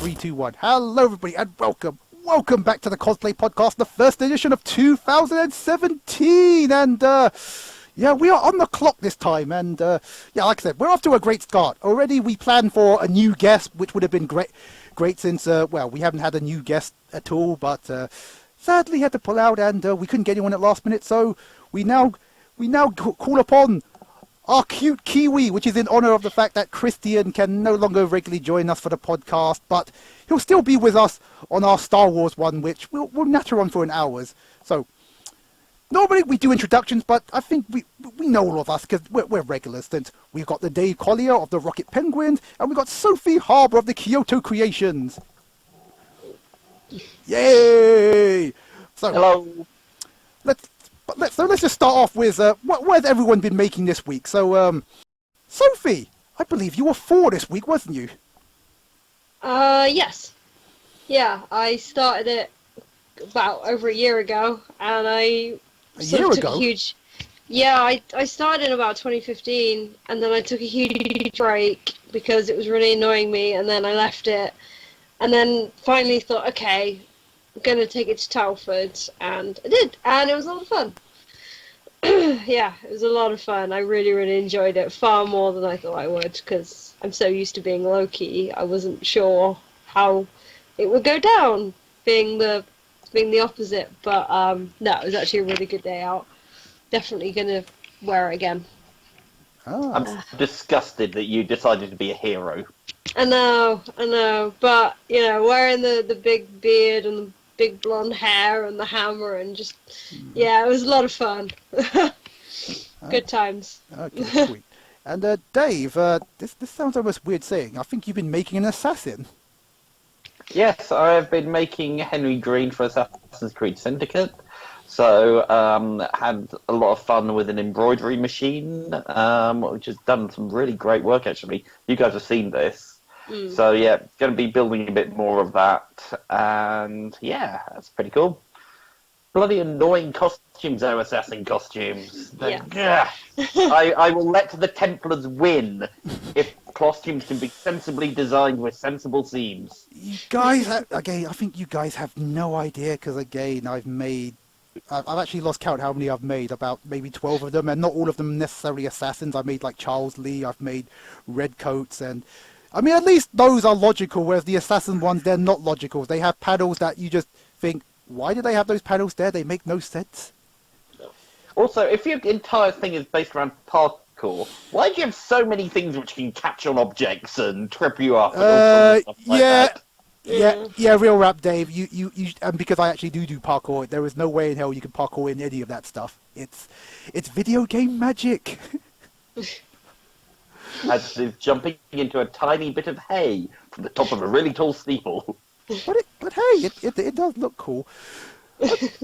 3, 2, 1. Hello, everybody, and welcome. Welcome back to the Cosplay Podcast, the first edition of 2017. And, yeah, we are on the clock this time. And, yeah, like I said, we're off to a great start. Already we planned for a new guest, which would have been great since, well, we haven't had a new guest at all. But, sadly, had to pull out, and we couldn't get anyone at last minute. So we now call upon our Cute Kiwi, which is in honor of the fact that Christian can no longer regularly join us for the podcast, but he'll still be with us on our Star Wars one, which we'll natter on for an hours. So, normally we do introductions, but I think we know all of us because we're regulars. Since we've got the Dave Collier of the Rocket Penguins, and we've got Sophie Harber of the Kyoto Creations. Yay! So, hello. Let's just start off with what has everyone been making this week? So, Sophie, I believe you were 4 this week, wasn't you? Yes. Yeah, I started it about over a year ago, and I took a huge... Yeah, I started in about 2015, and then I took a huge break because it was really annoying me, and then I left it, and then finally thought, okay, I'm going to take it to Telford, and I did, and it was a lot of fun. Yeah, it was a lot of fun. I really, really enjoyed it, far more than I thought I would, because I'm so used to being low-key. I wasn't sure how it would go down, being the opposite, but no, it was actually a really good day out. Definitely going to wear it again. Oh. I'm disgusted that you decided to be a hero. I know, but, you know, wearing the big beard and the big blonde hair and the hammer and just, yeah, it was a lot of fun. Good times. Okay, sweet. And Dave, this sounds almost weird saying. I think you've been making an assassin. Yes, I've been making Henry Green for Assassin's Creed Syndicate. So, had a lot of fun with an embroidery machine, which has done some really great work, actually. You guys have seen this. So, yeah, going to be building a bit more of that. And, yeah, that's pretty cool. Bloody annoying costumes, though, assassin costumes. Yeah. I will let the Templars win if costumes can be sensibly designed with sensible seams. You guys, again, I think you guys have no idea, because, again, I've actually lost count how many I've made, about maybe 12 of them, and not all of them necessarily assassins. I made, like, Charles Lee, I've made Redcoats, and... I mean, at least those are logical, whereas the assassin ones, they're not logical. They have panels that you just think, why do they have those panels there? They make no sense. Also, if your entire thing is based around parkour, why do you have so many things which can catch on objects and trip you up and all sorts of stuff like that? Yeah, real rap, Dave. You, and because I actually do parkour, there is no way in hell you can parkour in any of that stuff. It's video game magic. As is jumping into a tiny bit of hay from the top of a really tall steeple. But hey, it does look cool.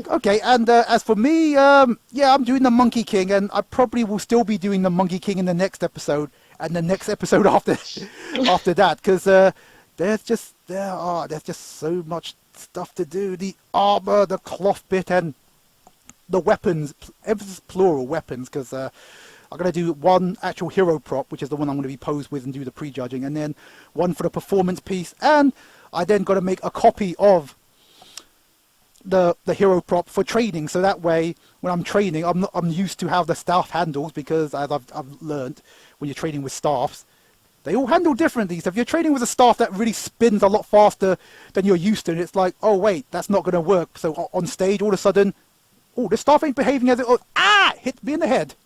Okay, and as for me, yeah, I'm doing the Monkey King, and I probably will still be doing the Monkey King in the next episode, and the next episode after that, because there's just so much stuff to do. The armor, the cloth bit, and the weapons, emphasis plural weapons, because I'm going to do one actual hero prop, which is the one I'm going to be posed with and do the prejudging, and then one for the performance piece, and I then got to make a copy of the hero prop for training, so that way when I'm training, I'm used to how the staff handles, because as I've learned, when you're training with staffs, they all handle differently. So if you're training with a staff that really spins a lot faster than you're used to, and it's like, oh wait, that's not going to work. So on stage, all of a sudden, oh, the staff ain't behaving as it ought. Hit me in the head.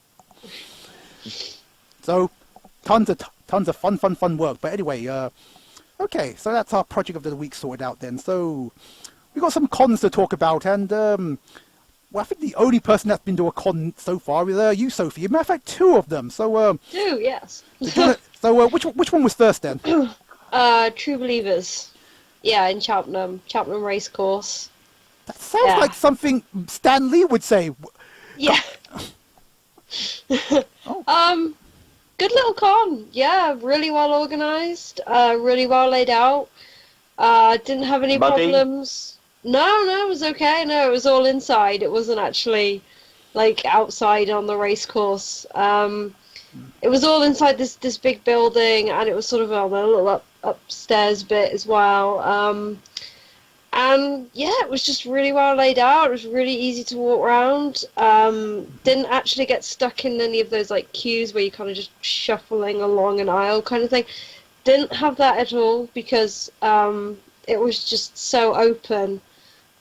So, tons of fun work. But anyway, okay, so that's our project of the week sorted out then. So, we got some cons to talk about, and well, I think the only person that's been to a con so far is you, Sophie. As a matter of fact, 2 of them. So, yes. So, which one was first then? True Believers. Yeah, in Cheltenham Racecourse. That sounds like something Stan Lee would say. Yeah. Oh. Good little con. Yeah, really well organised, really well laid out. Didn't have any problems. No, it was okay. No, it was all inside. It wasn't actually like outside on the race course. It was all inside this big building, and it was sort of on a little upstairs bit as well. And yeah, it was just really well laid out. It was really easy to walk around. Didn't actually get stuck in any of those like queues where you're kind of just shuffling along an aisle kind of thing. Didn't have that at all because it was just so open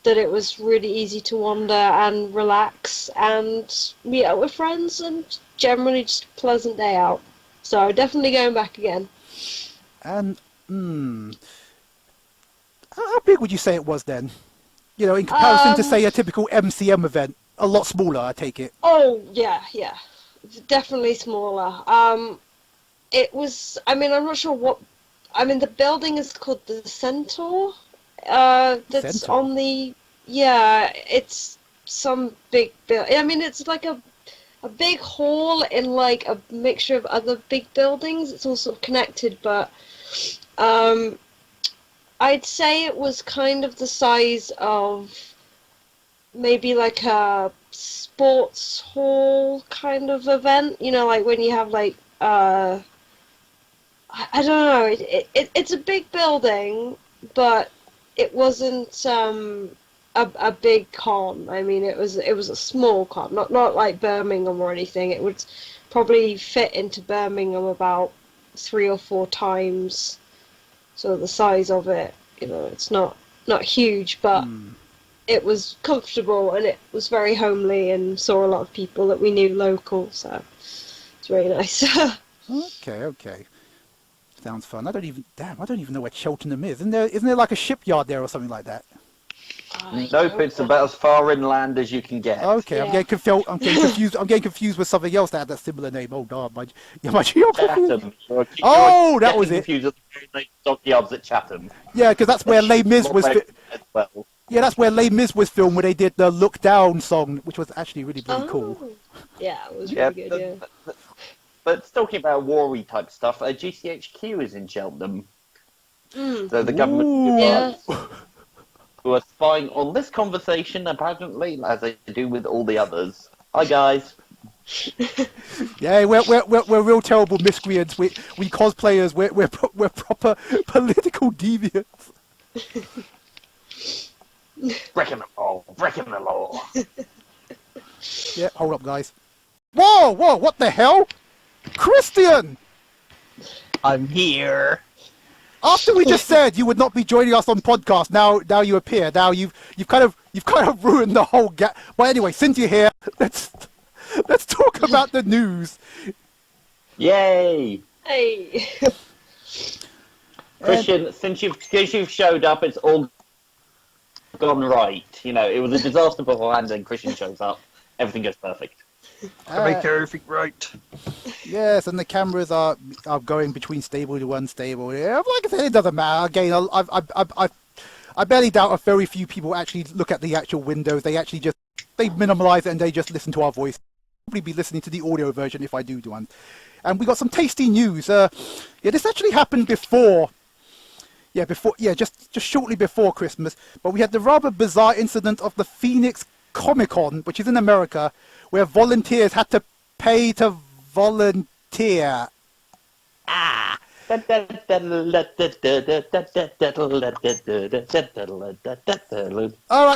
that it was really easy to wander and relax and meet up with friends and generally just a pleasant day out. So definitely going back again. And how big would you say it was then? You know, in comparison to say a typical MCM event, a lot smaller, I take it. Oh yeah, definitely smaller. It was. I mean, I'm not sure what. I mean, the building is called the Centaur. That's Centaur. on the. Yeah, it's some big building. I mean, it's like a big hall in like a mixture of other big buildings. It's all sort of connected, but I'd say it was kind of the size of maybe like a sports hall kind of event. You know, like when you have like I don't know. It's a big building, but it wasn't a big con. I mean, it was a small con, not like Birmingham or anything. It would probably fit into Birmingham about 3 or 4 times, sort of the size of it. You know, it's not huge, but it was comfortable and it was very homely and saw a lot of people that we knew local. So it's really nice. Okay. Sounds fun. I don't even know where Cheltenham is. Isn't there like a shipyard there or something like that? Nope, it's about as far inland as you can get. Okay, yeah. I'm getting confused with something else that had that similar name. Oh God, my geography. Chatham. Oh, that was it. Confused with the dockyards at Chatham. Yeah, because that's where Les Mis was. Yeah, that's where Les Mis was filmed, where they did the "Look Down" song, which was actually really cool. Yeah, it was really good. But talking about war-y type stuff, GCHQ is in Cheltenham. So the government who are spying on this conversation, apparently, as they do with all the others. Hi, guys. Yeah, we're real terrible miscreants. We cosplayers, we're proper political deviants. Breaking the law. Yeah, hold up, guys. Whoa, what the hell? Christian! I'm here. After we just said you would not be joining us on podcast, now you appear. Now you've kind of ruined the whole gap. But anyway, since you're here, let's talk about the news. Yay! Hey. Christian, since you've showed up, it's all gone right. You know, it was a disaster beforehand, and Christian shows up. Everything goes perfect. I make everything right. Yes, and the cameras are going between stable to unstable. Yeah, like I said, it doesn't matter. Again, I barely doubt a very few people actually look at the actual windows. They minimize it and they just listen to our voice. I'll probably be listening to the audio version if I do one. And we got some tasty news. This actually happened before. Just shortly before Christmas. But we had the rather bizarre incident of the Phoenix Comic-Con, which is in America, where volunteers had to pay to volunteer. All right,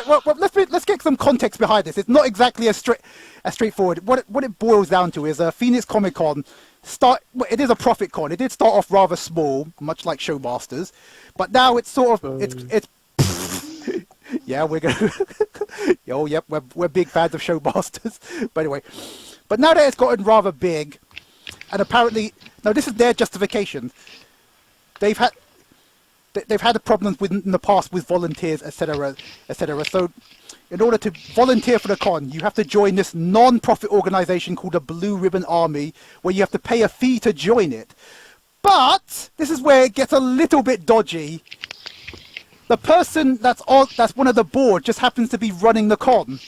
well, let's get some context behind this. It's not exactly as straightforward. What it boils down to is Phoenix Comic Con it is a profit con. It did start off rather small, much like Showmasters, but now it's sort of it's. Yeah, we're gonna. Oh, yep, we're big fans of Showmasters. But anyway, but now that it's gotten rather big, and apparently now this is their justification. They've had the problems in the past with volunteers, etc., etc. So, in order to volunteer for the con, you have to join this non-profit organization called the Blue Ribbon Army, where you have to pay a fee to join it. But this is where it gets a little bit dodgy. The person that's one of the board just happens to be running the con.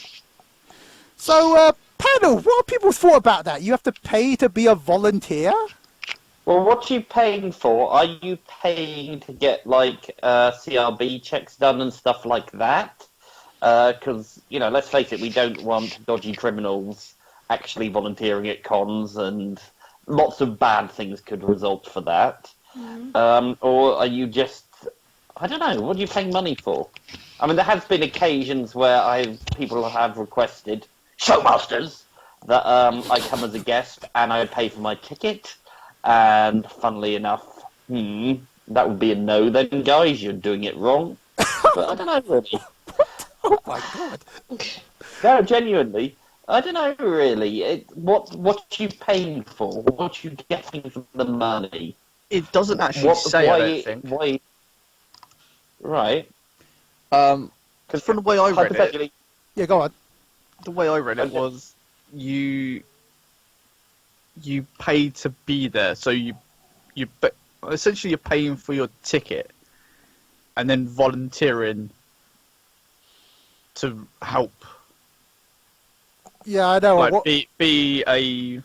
So, panel, what have people thought about that? You have to pay to be a volunteer? Well, what are you paying for? Are you paying to get, like, CRB checks done and stuff like that? Because, let's face it, we don't want dodgy criminals actually volunteering at cons, and lots of bad things could result for that. Or are you just, I don't know, what are you paying money for? I mean, there has been occasions where people have requested, showmasters, that I come as a guest and I pay for my ticket, and funnily enough, that would be a no then, guys, you're doing it wrong. But I don't know, really. Oh my god. No, genuinely. I don't know, really. What you paying for? What you getting for the money? It doesn't actually say, I don't think. Why? Right. Because from the way I read it... Yeah, go on. The way I read it was you paid to be there, so essentially you're paying for your ticket and then volunteering to help. Yeah, I know. Like be a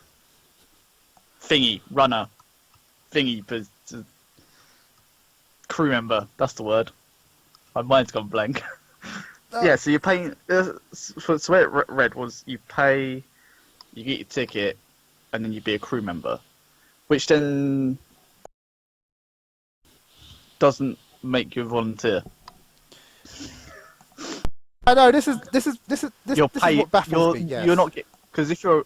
runner, crew member. That's the word. My mind's gone blank. Yeah, so you're paying. So the way it read was you pay, you get your ticket, and then you be a crew member, which then doesn't make you a volunteer. I know this is what baffles me. Yes. You're not, because if you're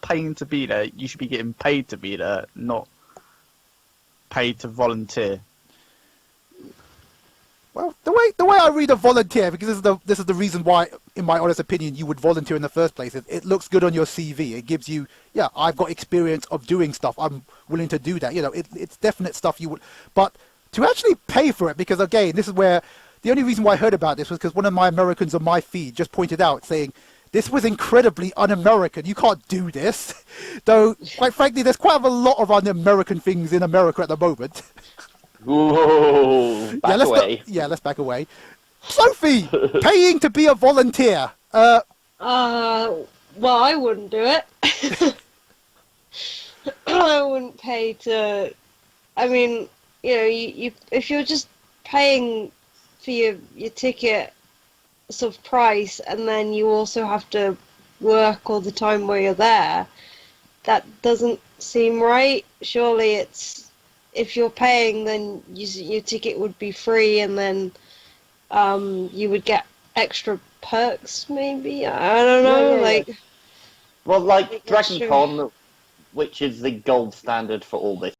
paying to be there, you should be getting paid to be there, not paid to volunteer. Well, the way I read a volunteer, because this is the reason why, in my honest opinion, you would volunteer in the first place. It looks good on your CV. It gives you, yeah, I've got experience of doing stuff. I'm willing to do that. You know, it's definite stuff you would. But to actually pay for it, because again, this is where the only reason why I heard about this was because one of my Americans on my feed just pointed out, saying this was incredibly un-American. You can't do this. Though, quite frankly, there's quite a lot of un-American things in America at the moment. Ooh, back away. Let's back away. Sophie, paying to be a volunteer. Well, I wouldn't do it. I wouldn't pay to. I mean, you know, you if you're just paying for your ticket sort of price, and then you also have to work all the time while you're there, that doesn't seem right. Surely it's. If you're paying, then your ticket would be free, and then you would get extra perks, maybe? I don't know, Well, like Dragon Con, which is the gold standard for all this,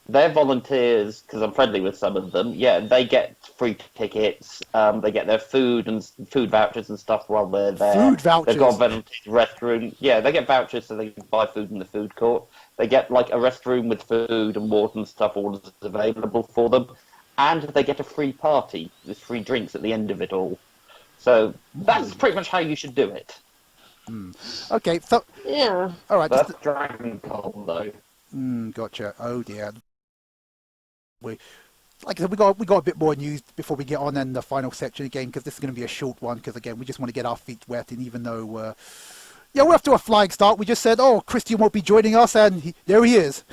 they're volunteers, because I'm friendly with some of them, yeah, they get free tickets, they get their food and food vouchers and stuff while they're there. Food vouchers? They've got a volunteer restroom. Yeah, they get vouchers so they can buy food in the food court. They get like a restroom with food and water and stuff all is available for them. And they get a free party with free drinks at the end of it all. So that's pretty much how you should do it. Okay, so... Yeah. All right. That's Dragon Con, though. Gotcha. Oh, dear. Like I said, we got a bit more news before we get on in the final section again, because this is going to be a short one, because again, we just want to get our feet wet, and even though... yeah, we're off to a flying start. We just said, oh, Christian won't be joining us, and there he is.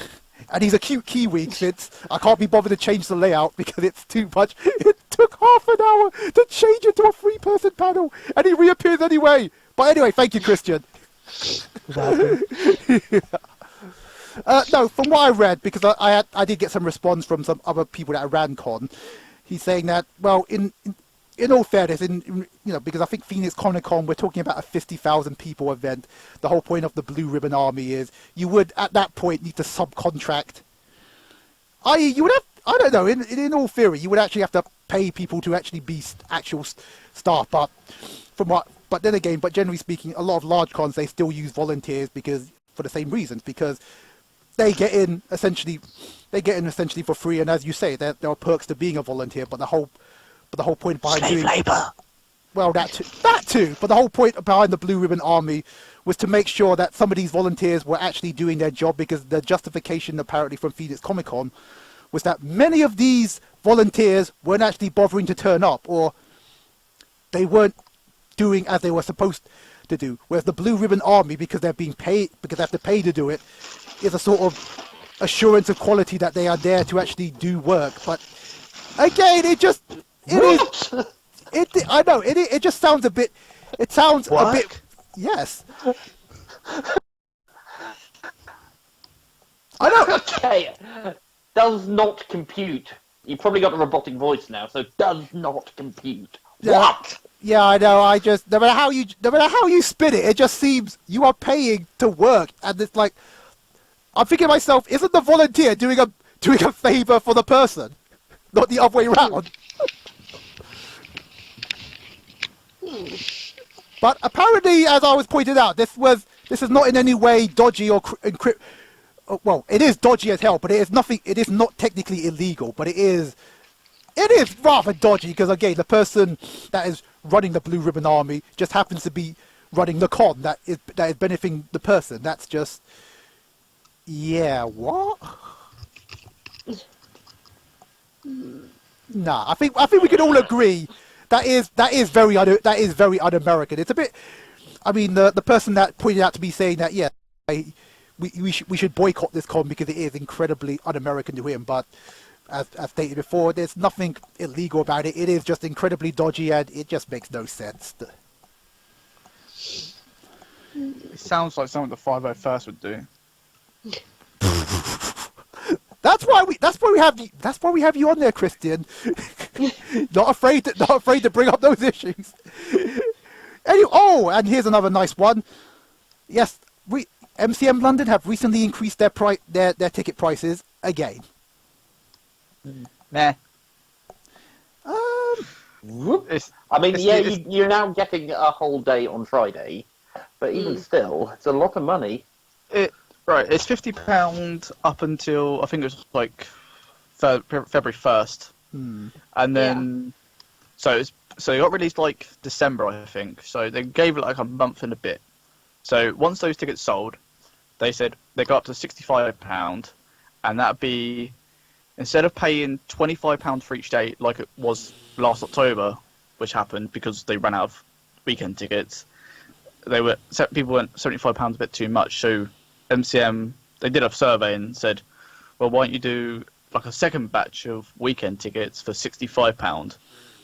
And he's a cute Kiwi, since I can't be bothered to change the layout because it's too much. It took half an hour to change it to a three-person panel, and he reappears anyway. But anyway, thank you, Christian. No, from what I read, because I did get some response from some other people that ran Con, he's saying that, well, in all fairness, because I think Phoenix Comic Con, we're talking about a 50,000 people event. The whole point of the Blue Ribbon Army is you would, at that point, need to subcontract. I.e., you would have, I don't know, in all theory, you would actually have to pay people to actually be actual staff. But generally speaking, a lot of large cons, they still use volunteers for the same reasons, because they get in essentially for free. And as you say, there are perks to being a volunteer, but the whole point behind slave labor. Well, that too. But the whole point behind the Blue Ribbon Army was to make sure that some of these volunteers were actually doing their job, because the justification apparently from Phoenix Comic Con was that many of these volunteers weren't actually bothering to turn up, or they weren't doing as they were supposed to do. Whereas the Blue Ribbon Army, because they're being paid, because they have to pay to do it, is a sort of assurance of quality that they are there to actually do work. But again, it just sounds a bit. It sounds what? a bit. Yes. I know. Okay. does not compute. You probably got a robotic voice now, so does not compute. Yeah. What? Yeah, I know. I just no matter how you spin it, it just seems you are paying to work, and it's like I'm thinking to myself, isn't the volunteer doing a favor for the person, not the other way around? But apparently, as I was pointed out, this is not in any way dodgy or encrypt. Well, it is dodgy as hell, but it is nothing. It is not technically illegal, but it is rather dodgy because again, the person that is running the Blue Ribbon Army just happens to be running the con that is benefiting the person. That's just, yeah, what? Nah, I think we can all agree that is very un-American. It's a bit. I mean, the person that pointed out to me saying that, yeah, we should boycott this con because it is incredibly un-American to him. But as stated before, there's nothing illegal about it. It is just incredibly dodgy, and it just makes no sense. It sounds like something the 501st would do. That's why we have you on there, Christian. not afraid to bring up those issues. Anyway, and here's another nice one. Yes, MCM London have recently increased their ticket prices again. Nah. You're now getting a whole day on Friday, but even still, it's a lot of money. Right, it's £50 up until I think it was like February 1st, and then so it got released like December, I think. So they gave it like a month and a bit. So once those tickets sold, they said they got up to £65, and that'd be instead of paying £25 for each day like it was last October, which happened because they ran out of weekend tickets. People went £75 a bit too much, so MCM, they did a survey and said, well, why don't you do like a second batch of weekend tickets for £65?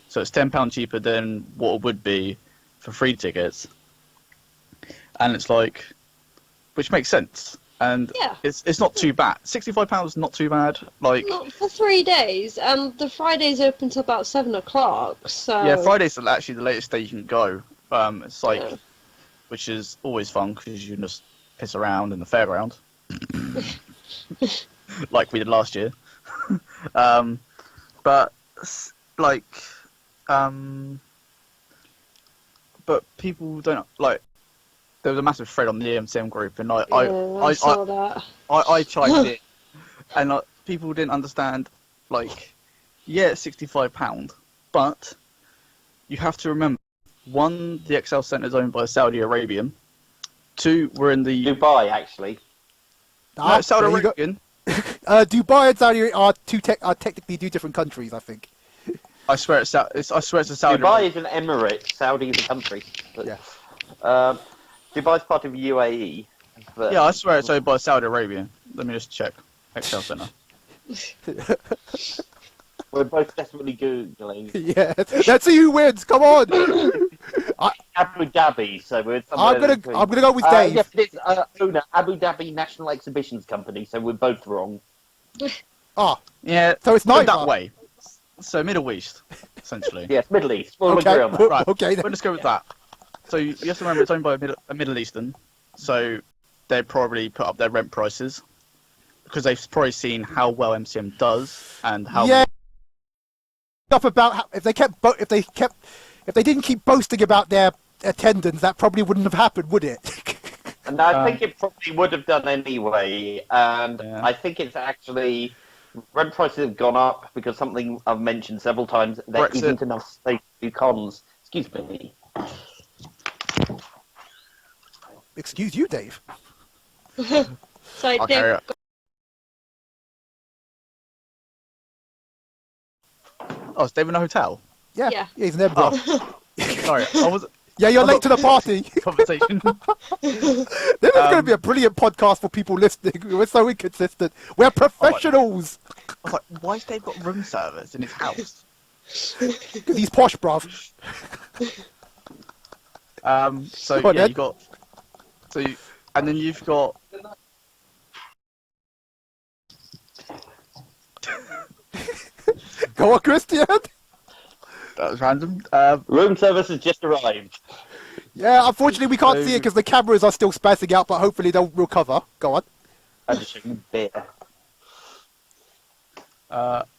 So it's £10 cheaper than what it would be for free tickets. And it's like, which makes sense. And it's not too bad. £65 is not too bad. Like not for 3 days, and the Friday's open till about 7 o'clock. So yeah, Friday's actually the latest day you can go. It's like, which is always fun because you can just piss around in the fairground, like we did last year. But people don't like. There was a massive thread on the EMCM group, and I saw that. I chimed in, and people didn't understand. Like, yeah, it's £65, but you have to remember: one, the XL Centre is owned by Saudi Arabian. 2, we're in the Dubai, actually. No, Saudi Arabian. Dubai and Saudi are technically two different countries, I think. I swear it's a Saudi. Dubai is an emirate. Saudi is a country. Yeah. Dubai's part of UAE. But... Yeah, I swear it's owned by Saudi Arabia. Let me just check. XL Centre. We're both desperately Googling. Yeah, let's see who wins. Come on. Abu Dhabi, so we're I'm gonna go with Dave. Yes, it's owner Abu Dhabi National Exhibitions Company, so we're both wrong. Yeah, so it's not that way. So Middle East, essentially. Yes, Middle East. We'll okay. agree on that. Right. Okay. Then. We'll just go with that. So you have to remember it's owned by a Middle Eastern, so they probably put up their rent prices because they've probably seen how well MCM does and how. Yeah. Stuff about if they didn't keep boasting about their attendance, that probably wouldn't have happened, would it? And I think it probably would have done anyway. And I think it's actually rent prices have gone up because something I've mentioned several times. There isn't enough space to do cons. Excuse me. Excuse you, Dave. So Okay. Oh, is Dave in a hotel? Yeah, he's in Edinburgh. Sorry, I was. Yeah, you're late to the party. Conversation. This is going to be a brilliant podcast for people listening. We're so inconsistent. We're professionals. I was like, why has Dave got room service in his house? Because he's posh, bruv. So Go on, yeah, Ed. you got. And then you've got. Go on, Christian. That was random. Room service has just arrived. Yeah, unfortunately we can't see it because the cameras are still spazzing out, but hopefully they'll recover. Go on. I'm just drinking beer.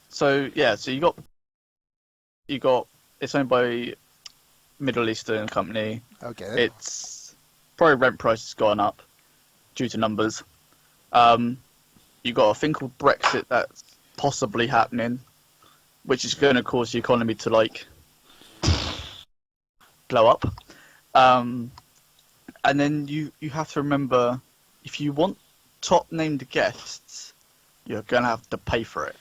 So you got it's owned by Middle Eastern company. Okay. It's probably rent price has gone up due to numbers. You got a thing called Brexit that's possibly happening, which is going to cause the economy to like blow up. And then you have to remember, if you want top named guests, you're going to have to pay for it.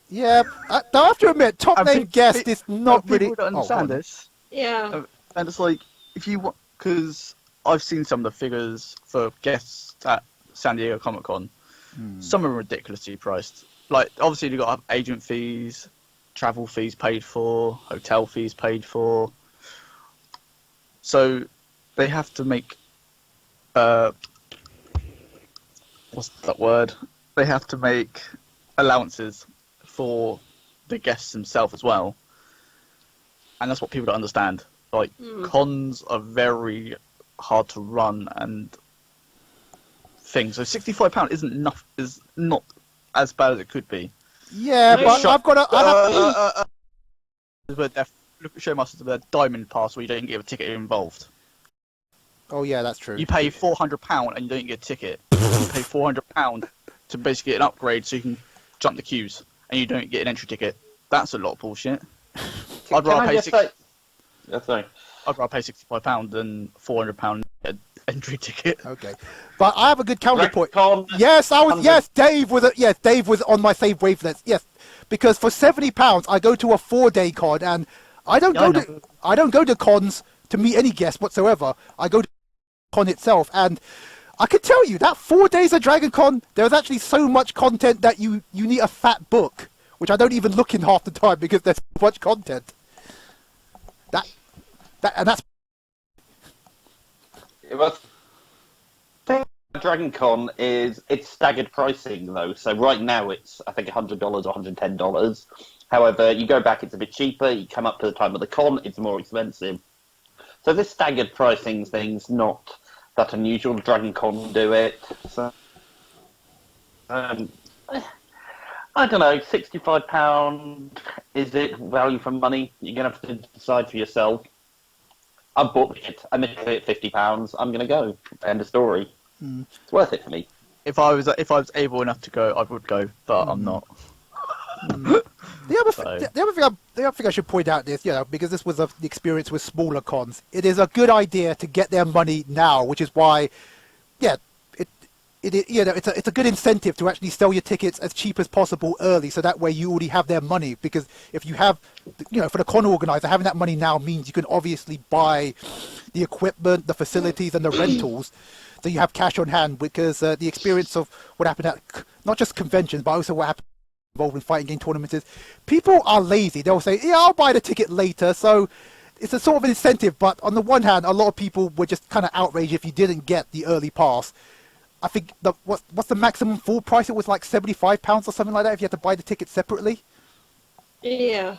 Yeah, I have to admit, top named guest is not really. People don't understand this. Yeah. And it's like, if you want, because I've seen some of the figures for guests at San Diego Comic Con. Some are ridiculously priced. Like, obviously you've got to have agent fees, travel fees paid for, hotel fees paid for. So they have to make what's that word? They have to make allowances for the guests themselves as well. And that's what people don't understand. Like, cons are very hard to run and things. So £65 is not as bad as it could be. Yeah, but I've got to. Show masters with a diamond pass where you don't get a ticket involved. Oh yeah, that's true. You pay £400 and you don't get a ticket. You pay £400 to basically get an upgrade so you can jump the queues, and you don't get an entry ticket. That's a lot of bullshit. I'd rather pay £65 than £400 entry ticket. Okay, but I have a good counterpoint. Recon, Yes, Dave was on my same wavelength. Yes, because for £70 I go to a 4-day con, and I don't go to cons to meet any guests whatsoever. I go to con itself, and I can tell you that 4 days of Dragon Con, there's actually so much content that you need a fat book, which I don't even look in half the time because there's so much content. That's. Dragon Con it's staggered pricing though. So right now it's I think $100 or $110. However, you go back, it's a bit cheaper. You come up to the time of the con, it's more expensive. So this staggered pricing thing's not that unusual. Dragon Con do it. So I don't know, £65, is it value for money? You're going to have to decide for yourself. I bought it. I'm going to pay it £50. I'm going to go. End of story. It's worth it for me. If I was able enough to go, I would go, but I'm not. The other thing I should point out is, because this was the experience with smaller cons, it is a good idea to get their money now, which is why, it's a good incentive to actually sell your tickets as cheap as possible early, so that way you already have their money. Because if you have, for the con organizer, having that money now means you can obviously buy the equipment, the facilities, and the rentals. So you have cash on hand, because the experience of what happened at not just conventions, but also what happened involved in fighting game tournaments is people are lazy. They'll say, yeah, I'll buy the ticket later. So it's a sort of an incentive. But on the one hand, a lot of people were just kind of outraged if you didn't get the early pass. I think what's the maximum full price? It was like £75 or something like that if you had to buy the ticket separately. Yeah.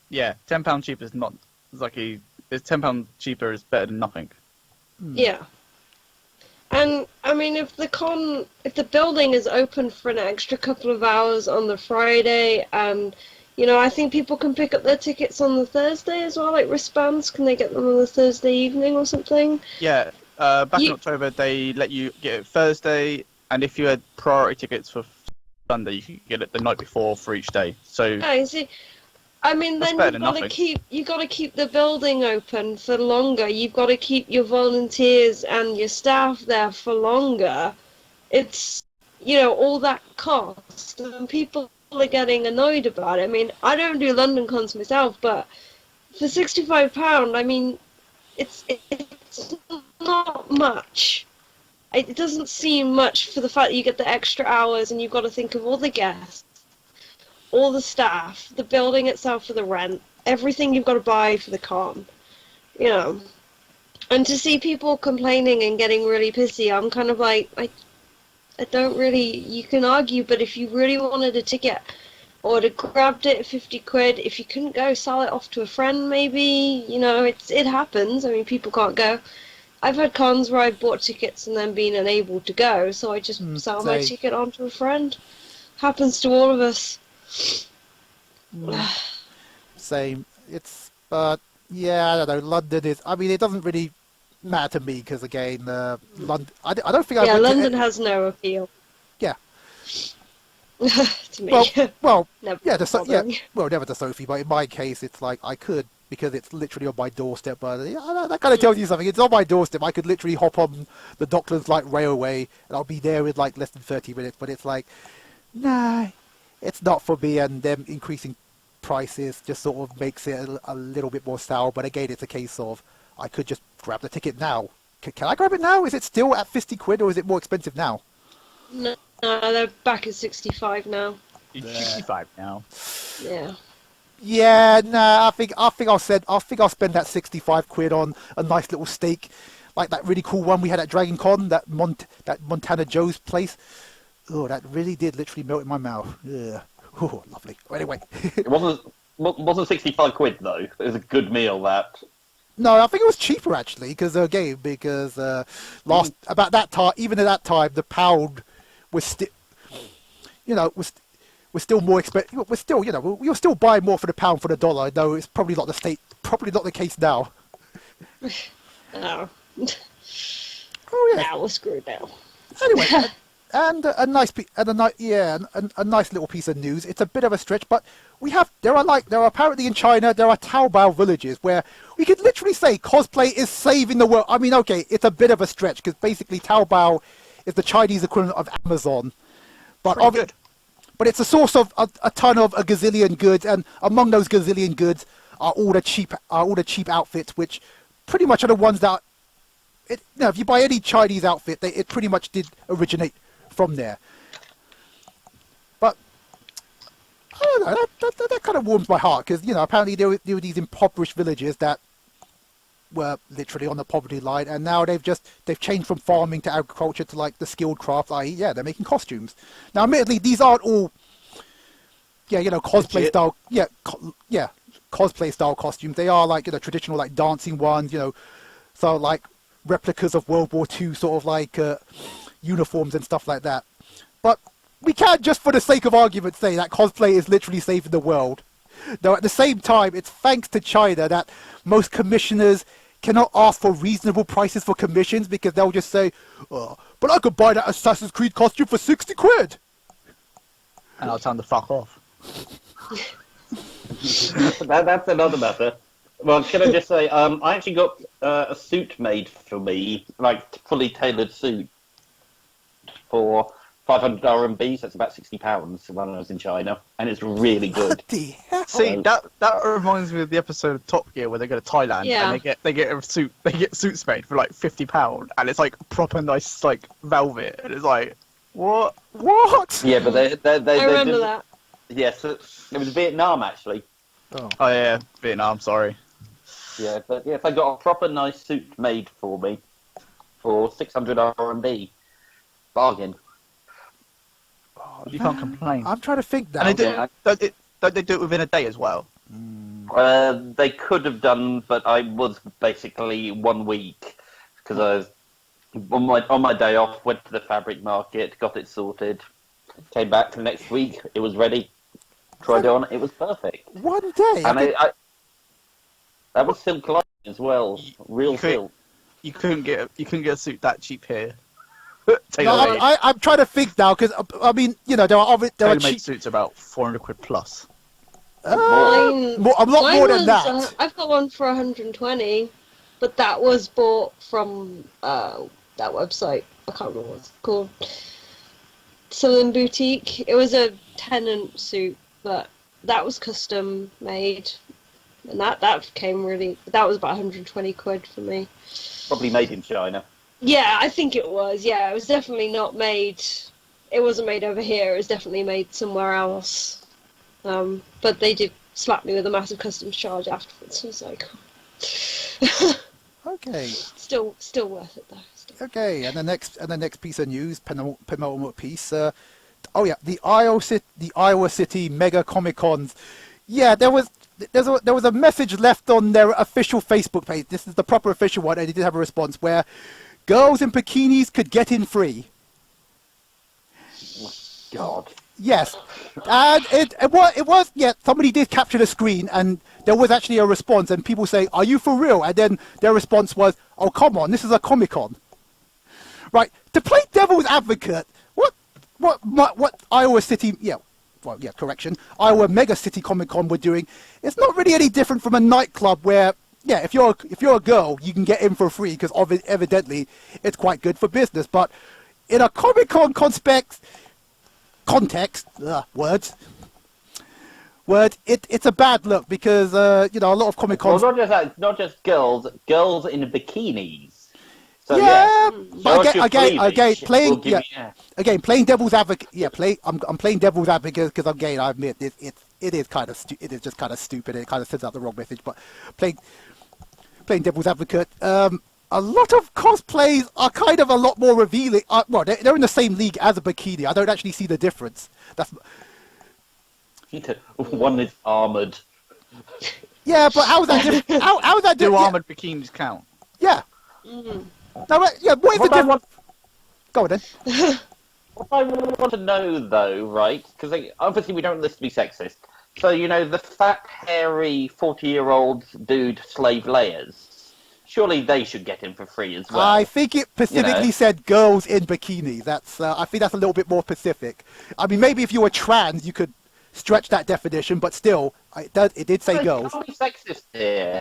Yeah, £10 cheaper is not it's £10 cheaper is better than nothing. Yeah. And I mean, if the building is open for an extra couple of hours on the Friday, and I think people can pick up their tickets on the Thursday as well, like wristbands. Can they get them on the Thursday evening or something? Yeah. Back in October, they let you get it Thursday, and if you had priority tickets for Sunday, you could get it the night before for each day. So. I see. I mean, then you've got to keep the building open for longer. You've got to keep your volunteers and your staff there for longer. It's, all that cost, and people are getting annoyed about it. I mean, I don't do London cons myself, but for £65, I mean, it's not much. It doesn't seem much for the fact that you get the extra hours, and you've got to think of all the guests, all the staff, the building itself for the rent, everything you've got to buy for the con, And to see people complaining and getting really pissy, I'm kind of like, I don't really. You can argue, but if you really wanted a ticket, I would have grabbed it at 50 quid. If you couldn't go, sell it off to a friend, maybe. You know, it happens. I mean, people can't go. I've had cons where I've bought tickets and then been unable to go, so I just sell my ticket on to a friend. Happens to all of us. Same. But yeah, I don't know. London is. I mean, it doesn't really matter to me because again, London. I don't think I. Yeah, London has no appeal. Yeah. To me. Well, never never to Sophie, but in my case, it's like I could because it's literally on my doorstep. But that kind of tells you something. It's on my doorstep. I could literally hop on the Docklands Light Railway and I'll be there in like less than 30 minutes. But it's like, nah, it's not for me. And them increasing prices just sort of makes it a little bit more sour. But again, it's a case of I could just grab the ticket now. Can I grab it now? Is it still at 50 quid or is it more expensive now? No, they're back at 65 now. It's 65 now. Yeah. Yeah, nah. I think I'll spend that 65 quid on a nice little steak, like that really cool one we had at Dragon Con, that Montana Joe's place. Oh, that really did literally melt in my mouth. Yeah. Oh, lovely. Anyway. It wasn't 65 quid though. It was a good meal that. No, I think it was cheaper actually because about that time, even at that time, the pound was still, was still more expensive. We're still, we were still buying more for the pound for the dollar. Though it's probably not the case now. Oh. Oh yeah. Now we're screwed now. Anyway. And a nice little piece of news. It's a bit of a stretch, but there are apparently in China there are Taobao villages where we could literally say cosplay is saving the world. I mean, okay, it's a bit of a stretch because basically Taobao is the Chinese equivalent of Amazon, but it's a source of a ton of a gazillion goods, and among those gazillion goods are all the cheap outfits, which pretty much are the ones that. If you buy any Chinese outfit, it pretty much did originate from there. But I don't know, that kind of warms my heart because apparently there were these impoverished villages that were literally on the poverty line, and now they've changed from farming to agriculture to like the skilled crafts. I.e., they're making costumes. Now, admittedly, these aren't all cosplay style. Cosplay style costumes. They are like traditional like dancing ones. So like replicas of World War II sort of like uniforms and stuff like that. But we can't just for the sake of argument say that cosplay is literally saving the world. Though at the same time, it's thanks to China that most commissioners cannot ask for reasonable prices for commissions because they'll just say, but I could buy that Assassin's Creed costume for 60 quid. And I'll tell them to fuck off. That's another matter. Well, can I just say, I actually got a suit made for me, like fully tailored suit, for 500 RMB, so that's about £60 when I was in China, and it's really good. See, that reminds me of the episode of Top Gear where they go to Thailand and they get suits made for like £50, and it's like proper nice like velvet, and it's like what? Yeah, but they I remember that. Yes, it was Vietnam actually. Oh yeah, Vietnam. Sorry. Yeah, but yes, I got a proper nice suit made for me for 600 RMB. Bargain. Oh, you can't complain. I'm trying to think now. And don't they do it within a day as well? They could have done, but I was basically 1 week because I was on my day off, went to the fabric market, got it sorted, came back the next week, it was ready, tried it on, it was perfect. 1 day. And that was silk lining as well, real silk. You couldn't get a suit that cheap here. No, I'm trying to think now because I mean, there are tailor-made suits about 400 quid plus. A lot more than that. I've got one for 120, but that was bought from that website. I can't remember what it's called. Southern Boutique. It was a tenant suit, but that was custom made, and that was about 120 quid for me. Probably made in China. Yeah, I think it was. Yeah, it was definitely not made. It wasn't made over here. It was definitely made somewhere else. But they did slap me with a massive customs charge afterwards. I was like, okay. Still worth it though. Okay, and the next piece of news, penultimate piece. The Iowa City Mega Comic Cons. Yeah, there was a message left on their official Facebook page. This is the proper official one, and they did have a response where girls in bikinis could get in free. God. Yes, and it was somebody did capture the screen, and there was actually a response, and people say, "Are you for real?" And then their response was, "Oh, come on, this is a Comic Con." Right, to play devil's advocate, what Iowa City, correction, Iowa Mega City Comic Con were doing, it's not really any different from a nightclub where, if you're a girl, you can get in for free because evidently it's quite good for business. But in a Comic Con context, it's a bad look because a lot of Comic Cons. Well, not just that, not just girls in bikinis. So, playing devil's advocate. I'm playing devil's advocate because again, I admit it is just kind of stupid. It kind of sends out the wrong message. But playing devil's advocate, a lot of cosplays are kind of a lot more revealing. They're in the same league as a bikini. I don't actually see the difference. One is armored. Yeah, but how's that different? How's that different? Do armored bikinis count? Yeah. No, what is the difference? Go on then. What I want to know, though, right, because obviously we don't want this to be sexist, so, the fat, hairy, 40-year-old dude slave layers, surely they should get in for free as well. I think it specifically said girls in bikinis. I think that's a little bit more specific. I mean, maybe if you were trans, you could stretch that definition, but still, it did say girls. Can't be sexist here.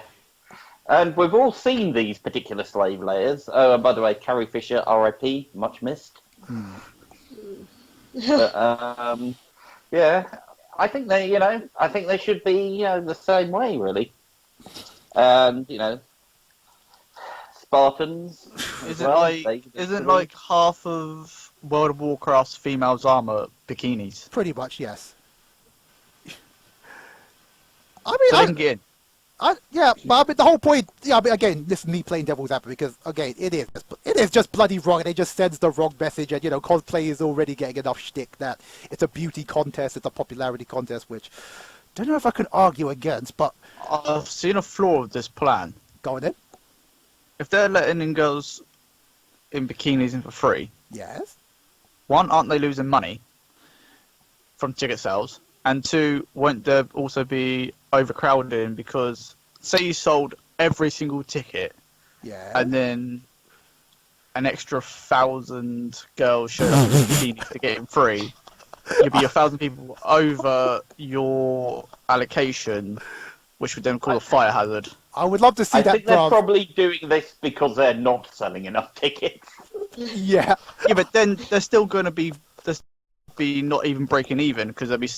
And we've all seen these particular slave layers. Oh, and by the way, Carrie Fisher, R.I.P., much missed. But, I think they should be, the same way, really. And, Spartans. Isn't like half of World of Warcraft's females' armor bikinis? Pretty much, yes. They can get in. But the whole point, again, this is me playing devil's advocate because, again, it is just bloody wrong, and it just sends the wrong message, and, cosplay is already getting enough shtick that it's a beauty contest, it's a popularity contest, which I don't know if I can argue against, but... I've seen a flaw of this plan. Go on then. If they're letting in girls in bikinis in for free... Yes? One, aren't they losing money from ticket sales? And two, won't there also be overcrowding because say you sold every single ticket and then an extra 1,000 girls showed up in bikinis to get in free, you'd be 1,000 people over your allocation, which would then cause a fire hazard. I would love to see that. I think they're probably doing this because they're not selling enough tickets. Yeah, but then they're still going to be not even breaking even because they'll be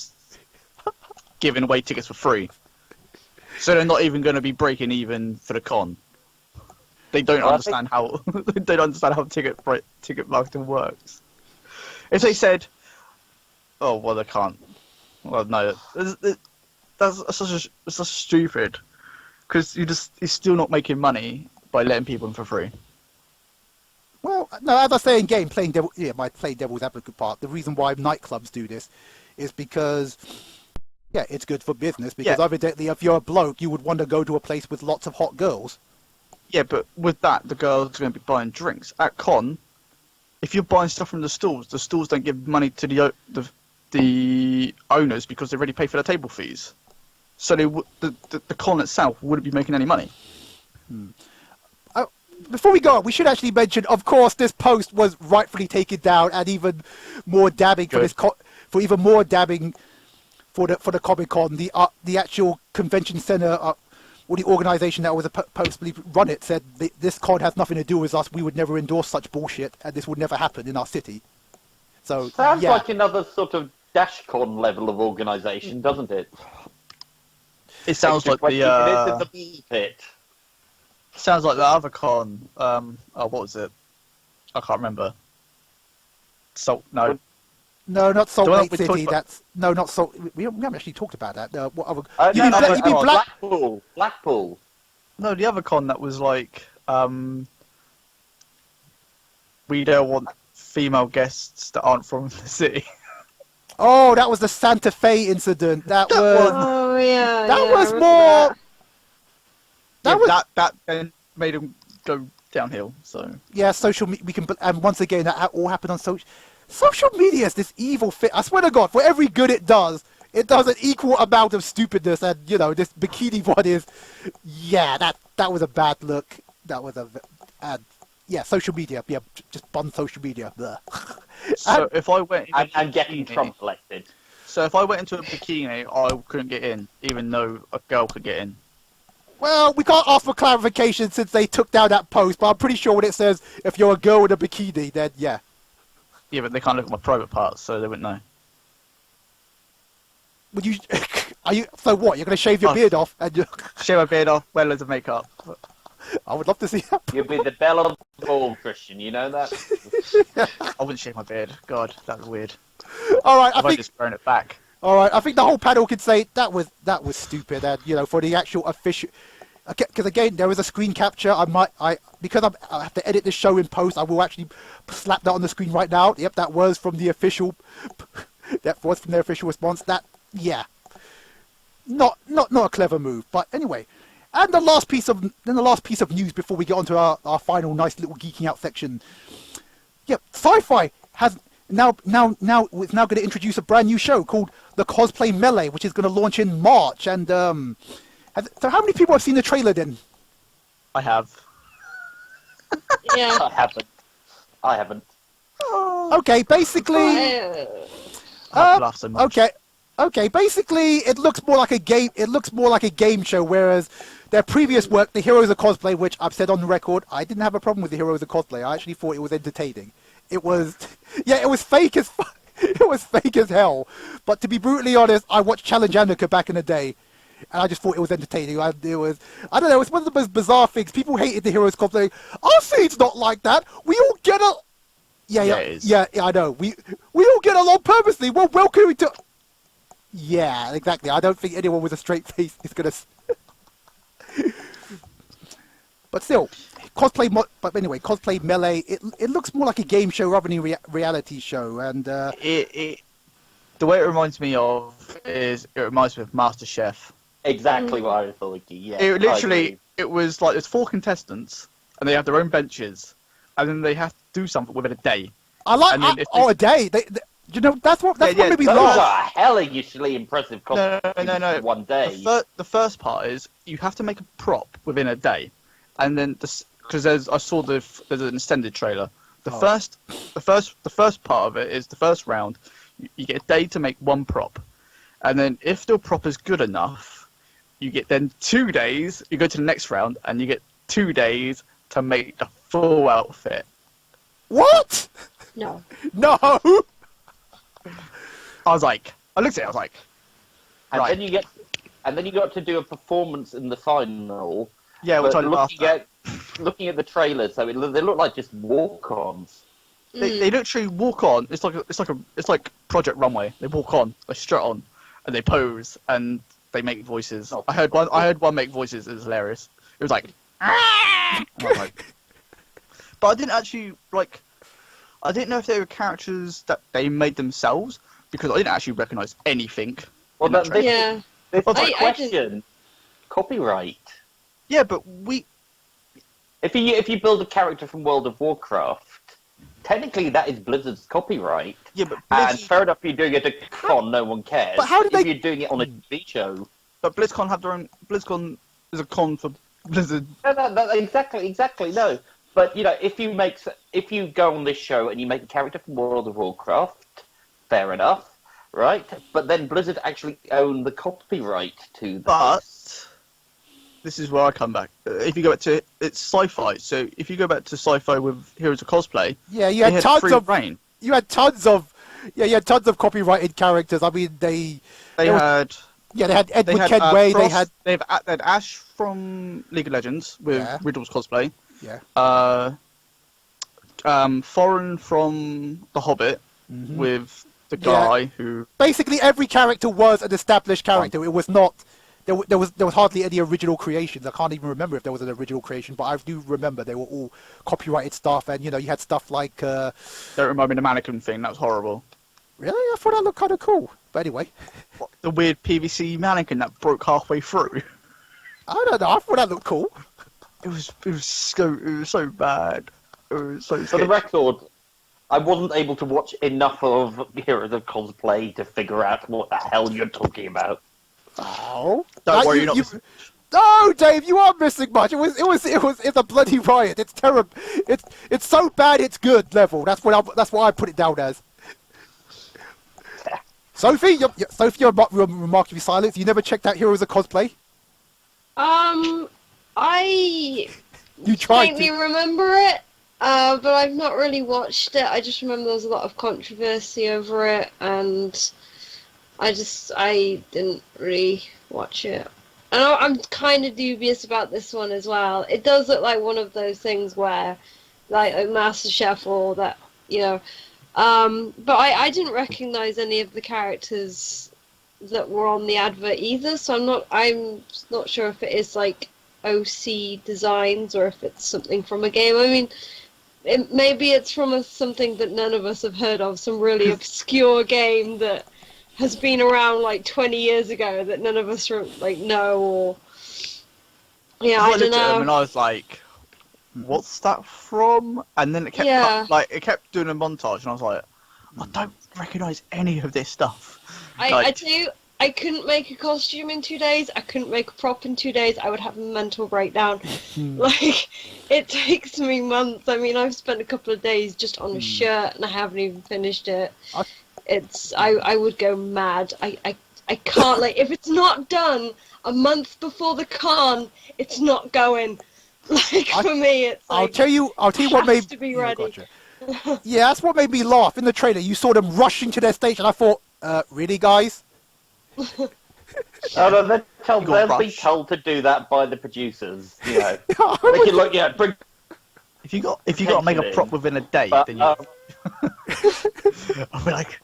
giving away tickets for free. So they're not even going to be breaking even for the con. They don't understand how ticket marketing works. If they said, "Oh well, they can't," well, no, that's such stupid because you're still not making money by letting people in for free. Well, no, as I say in game, my playing devil's advocate part. The reason why nightclubs do this is because. Yeah, it's good for business because evidently if you're a bloke, you would want to go to a place with lots of hot girls. Yeah, but with that, the girls are going to be buying drinks. At con, if you're buying stuff from the stalls don't give money to the owners because they already pay for their table fees. So the con itself wouldn't be making any money. Before we go on, we should actually mention, of course, this post was rightfully taken down and even more dabbing for even more dabbing. For the Comic Con, the actual convention center or the organisation that was supposedly run it said this con has nothing to do with us. We would never endorse such bullshit, and this would never happen in our city. So sounds like another sort of DashCon level of organisation, doesn't it? It sounds like the bee pit. Sounds like the other con. What was it? I can't remember. No, not Salt Lake City. Not Salt. We haven't actually talked about that. What other? Blackpool. No, the other con that was like we don't want female guests that aren't from the city. Oh, that was the Santa Fe incident. That was. Oh yeah. That yeah, was I remember more. that. That then made them go downhill. So Yeah, social media. We can, and once again, that all happened on social media. Is this evil fit? I swear to God, for every good it does an equal amount of stupidness. And this bikini one is. Yeah, that was a bad look. That was yeah, social media. Yeah, just bun social media. so if I went I'm getting Trump elected. So if I went into a bikini, I couldn't get in, even though a girl could get in. Well, we can't ask for clarification since they took down that post, but I'm pretty sure what it says, if you're a girl with a bikini, then yeah. Yeah, but they can't look at my private parts, so they wouldn't know. Would you? So what? You're going to shave your beard off? And shave my beard off, wear loads of makeup. I would love to see that. You'll be the belle of the ball, Christian. You know that? I wouldn't shave my beard. God, that was weird. All right, I just grown it back. All right, I think the whole panel could say that was stupid, and for the actual official. Because again, there was a screen capture. Because I have to edit this show in post. I will actually slap that on the screen right now. Yep, that was from the official. That was from their official response. Not a clever move, but anyway. And the last piece of news before we get on to our final nice little geeking out section. Yep, Sci-Fi has now it's now going to introduce a brand new show called the Cosplay Melee, which is going to launch in March. And so how many people have seen the trailer then? I have. Yeah. I haven't. Okay, basically. I laughed so much. Okay. Basically, it looks more like a game. It looks more like a game show, whereas their previous work, The Heroes of Cosplay, which I've said on the record, I didn't have a problem with The Heroes of Cosplay. I actually thought it was entertaining. It was, yeah, it was fake as it was fake as hell. But to be brutally honest, I watched Challenge Annika back in the day, and I just thought it was entertaining. I don't know, it was one of the most bizarre things. People hated The Heroes of Cosplay. Our scene's not like that. We all get a. Yeah, I know. We all get along purposely. We're welcoming to. Yeah, exactly. I don't think anyone with a straight face is gonna. But still, But anyway, Cosplay Melee. It looks more like a game show rather than a reality show, and the way it reminds me of is it reminds me of MasterChef. Exactly what I was thinking. Yeah. It was like there's 4 contestants and they have their own benches, and then they have to do something within a day. A day. That's what made me Those laugh. are hellishly impressive No. one day. The first part is you have to make a prop within a day, and then because there's an extended trailer. The first part of it is the first round. You get a day to make one prop, and then if the prop is good enough, you get then 2 days. You go to the next round, and you get 2 days to make the full outfit. What? No. No. I looked at it. I was like, and right. then you got to do a performance in the final. Yeah, which I laughed at. Looking at the trailer, so they look like just walk-ons. They literally walk on. It's like Project Runway. They walk on, they strut on, and they pose and they make voices. Oh. I heard one make voices. It was hilarious. It was like, but I didn't actually like. I didn't know if they were characters that they made themselves because I didn't actually recognise anything. Well, this is a question. Copyright. Yeah, but if you build a character from World of Warcraft, technically that is Blizzard's copyright. Yeah, but and fair enough, you're doing it at a con, no one cares. But how did if you're doing it on a TV show? But BlizzCon have their own. BlizzCon is a con for Blizzard. No, exactly. No, but if you go on this show and you make a character from World of Warcraft, fair enough, right? But then Blizzard actually own the copyright to that. But this is where I come back. If you go back to it's sci-fi, so if you go back to sci-fi with Heroes of Cosplay, yeah, you had tons of reign. You had tons of copyrighted characters. I mean, they had Edward Kenway. They had Ash from League of Legends with Riddle's cosplay. Yeah. Thorin from The Hobbit with the guy who. Basically, every character was an established character. It was not there was hardly any original creations. I can't even remember if there was an original creation, but I do remember they were all copyrighted stuff, and you had stuff like. Don't remind me of the mannequin thing. That was horrible. Really, I thought that looked kind of cool. But anyway, What, the weird PVC mannequin that broke halfway through. I don't know. I thought that looked cool. It was so bad. It was so. For the record, I wasn't able to watch enough of Heroes of Cosplay to figure out what the hell you're talking about. Oh, Don't worry, you're not. No, Dave, you are missing much. It's a bloody riot. It's terrible. It's so bad it's good level. That's what I put it down as. Sophie, you're remarkably silent. You never checked out Heroes of Cosplay? I You tried faintly to. remember it, but I've not really watched it. I just remember there was a lot of controversy over it, and I didn't really watch it. And I'm kind of dubious about this one as well. It does look like one of those things where, like MasterChef or that, but I didn't recognize any of the characters that were on the advert either, so I'm not sure if it is like OC designs or if it's something from a game. I mean, maybe it's from something that none of us have heard of, some really obscure game that has been around like 20 years ago that none of us know, or I don't know. And I was like, "What's that from?" And then it kept doing a montage, and I was like, "I don't recognise any of this stuff." I couldn't make a costume in 2 days. I couldn't make a prop in 2 days. I would have a mental breakdown. Like, it takes me months. I mean, I've spent a couple of days just on a shirt, and I haven't even finished it. I would go mad. I can't, like, if it's not done a month before the con, it's not going. Like, for me, it's like, I'll tell you what made to be ready. Gotcha. Yeah, that's what made me laugh. In the trailer, you saw them rushing to their station. I thought, really, guys? Oh, no, they'll be told to do that by the producers. They can look, bring. If you got to make a prop within a day, then you. I'll be like.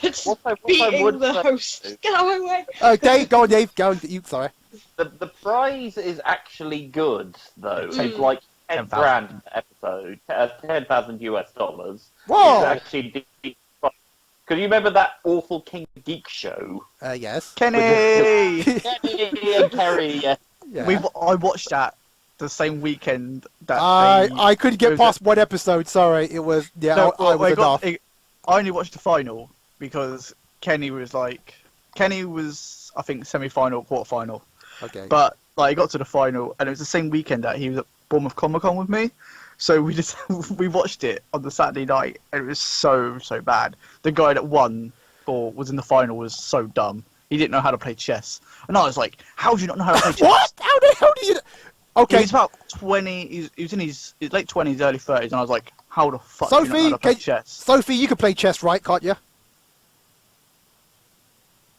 It's beating the host. Get out of my way. Dave, go on, Dave. Go on. Sorry. The prize is actually good, though. It's like 10 grand episode, $10,000. Whoa! It's actually. Because you remember that awful King Geek show? Yes. Kenny! Kenny and Kerry, yeah. I watched that the same weekend that I couldn't get past one episode, sorry. It was, I was enough. I only watched the final because Kenny was, I think, semi-final, quarter-final. Okay. But, he got to the final, and it was the same weekend that he was at Bournemouth Comic-Con with me. So we watched it on the Saturday night, and it was so bad. The guy that won or was in the final was so dumb. He didn't know how to play chess, and I was like, "How do you not know how to play chess?" What? How the hell do you? Okay. He was about 20. He was in his late 20s, early 30s, and I was like, "How the fuck do you not know how to play chess?" Sophie, you can play chess, right? Can't you?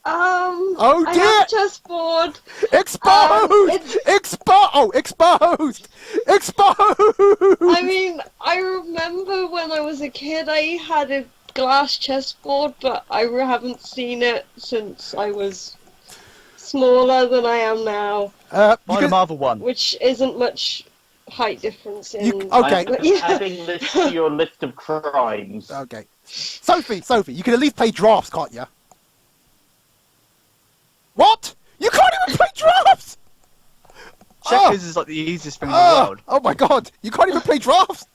I have a chessboard. Exposed! Exposed! I mean, I remember when I was a kid, I had a glass chessboard, but I haven't seen it since I was smaller than I am now. Buy the Marvel one. Which isn't much height difference in... Okay. I'm adding this to your list of crimes. Okay. Sophie, you can at least play drafts, can't you? What? You can't even play drafts! Checkers is like the easiest thing in the world. Oh my god, you can't even play drafts!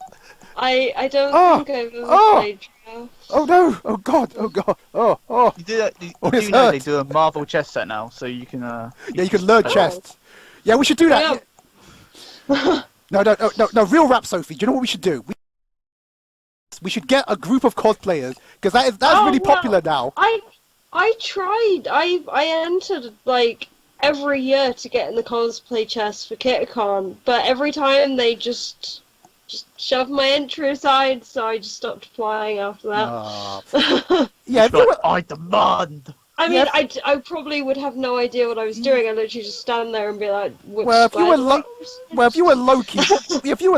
I don't think I've ever played drafts. Oh no! Oh god! Oh! You do that. You know they do a Marvel chess set now, so you can. You can learn chess. Yeah, we should do that. Yeah. No, real rap, Sophie. Do you know what we should do? We should get a group of cosplayers because that's really popular now. I tried. I entered every year to get in the cosplay chest for KitCon, but every time they just shoved my entry aside, so I just stopped applying after that. Yeah, I demand. I mean, I probably would have no idea what I was doing. I literally just stand there and be like, if you were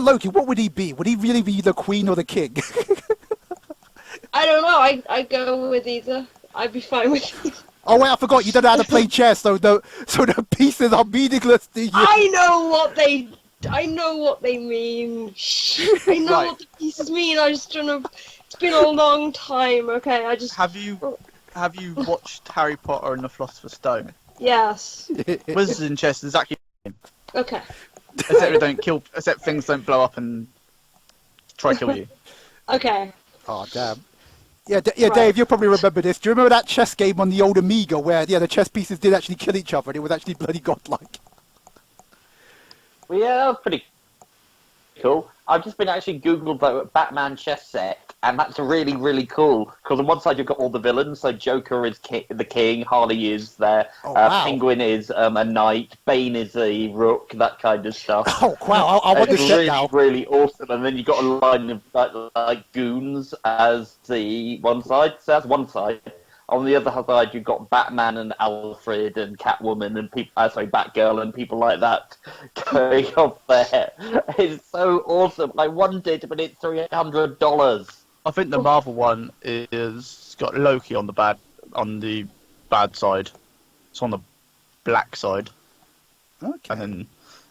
Loki, what would he be? Would he really be the queen or the king? I don't know. I go with either. I'd be fine with either. Oh wait, I forgot. You don't know how to play chess, so the pieces are meaningless to you. I know what they mean. I know Right. what the pieces mean. I just don't know. It's been a long time. Okay, I just. Have you watched Harry Potter and the Philosopher's Stone? Yes. Wizards in chess is exactly Okay. except things don't blow up and try to kill you. Okay. Oh damn. Yeah, yeah, Right. Dave, you'll probably remember this. Do you remember that chess game on the old Amiga where the chess pieces did actually kill each other and it was actually bloody godlike? Well, yeah, that was pretty cool. I've just been actually Googled the Batman chess set, and that's really, really cool. Because on one side you've got all the villains, so Joker is the king, Harley is there, Oh, wow. Penguin is a knight, Bane is a rook, that kind of stuff. Oh wow, I want It's this set really, now. really awesome. And then you've got a line of like goons as the one side. So that's one side. On the other side, you've got Batman and Alfred and Catwoman and people, Batgirl and people like that going off there. It's so awesome. I wanted, but it's $300. I think the Marvel one is got Loki on the bad side. It's on the black side, Okay. and then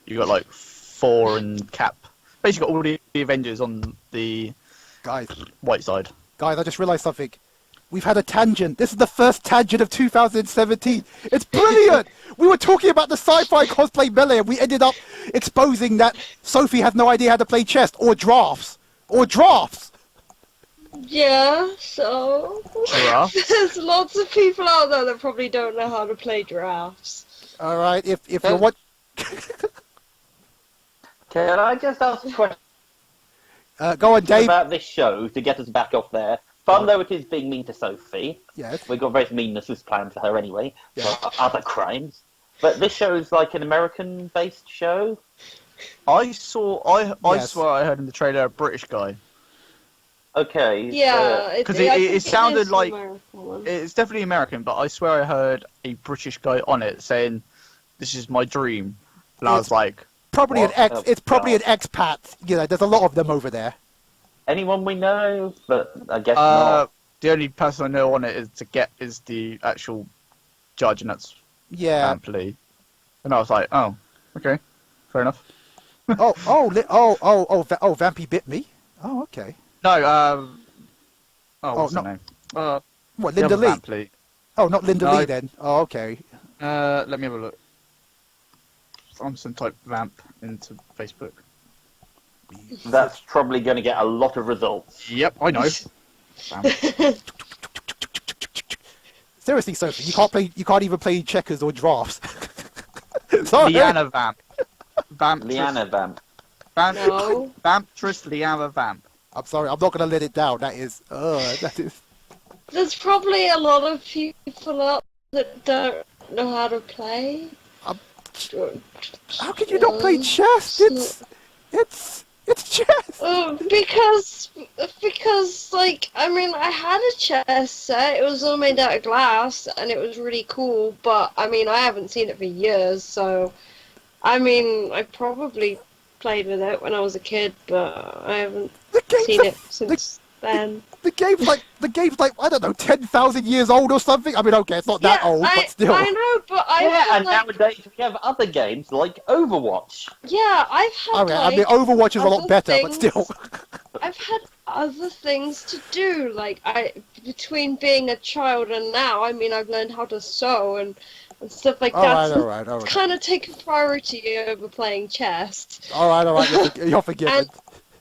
you got like Thor and Cap. Basically, got all the Avengers on the Guys, white side. I just realised something. We've had a tangent. This is the first tangent of 2017. It's brilliant! We were talking about the sci-fi cosplay melee and we ended up exposing that Sophie has no idea how to play chess or drafts. Yeah. So. Drafts? There's lots of people out there that probably don't know how to play drafts. Alright, if you're what... Can I just ask a question go on, Dave. about this show to get us back off there? Fun though it is being mean to Sophie. Yes. We've got various meannesses planned for her anyway, Yeah. for other crimes. But this show is like an American-based show. I Yes. swear I heard in the trailer a British guy. Okay. Yeah. Because I think it sounded is an like American one. it's definitely American, but I swear I heard a British guy on it saying, "This is my dream," and I was like, Probably What? it's probably an God. expat. You know, there's a lot of them over there. Anyone we know, but I guess not. the only person I know on it is the actual judge, and that's Yeah. Amply. And I was like, oh, okay, fair enough. Vampy bit me. Oh, okay. No, what's no. her name? What, the Linda other Lee? Amply. Oh, not Linda No. Lee then. Oh, okay. Let me have a look. I'm just gonna type vamp into Facebook. That's probably going to get a lot of results. Yep, I know. Vamp. Seriously, Sophie, you can't even play checkers or drafts. Sorry. Liana Vamp. Liana Vamp. No. Vamptress Liana Vamp. I'm sorry, I'm not gonna let it down. That is. There's probably a lot of people out that don't know how to play. How can you not play chess? It's chess. Because like I mean I had a chess set. It was all made out of glass and it was really cool. But I mean I haven't seen it for years. So I mean I probably played with it when I was a kid, but I haven't seen it since then. The game's like I don't know, 10,000 years old or something. I mean, okay, it's not that old, but still. I know, but I've Yeah, had and like, nowadays we have other games like Overwatch. yeah, I've had Okay, like, I mean, Overwatch is a lot other better, but things. still. I've had other things to do, like between being a child and now. I mean, I've learned how to sew and stuff like that. All right. Kind of taken priority over playing chess. All right. You're forgiven. And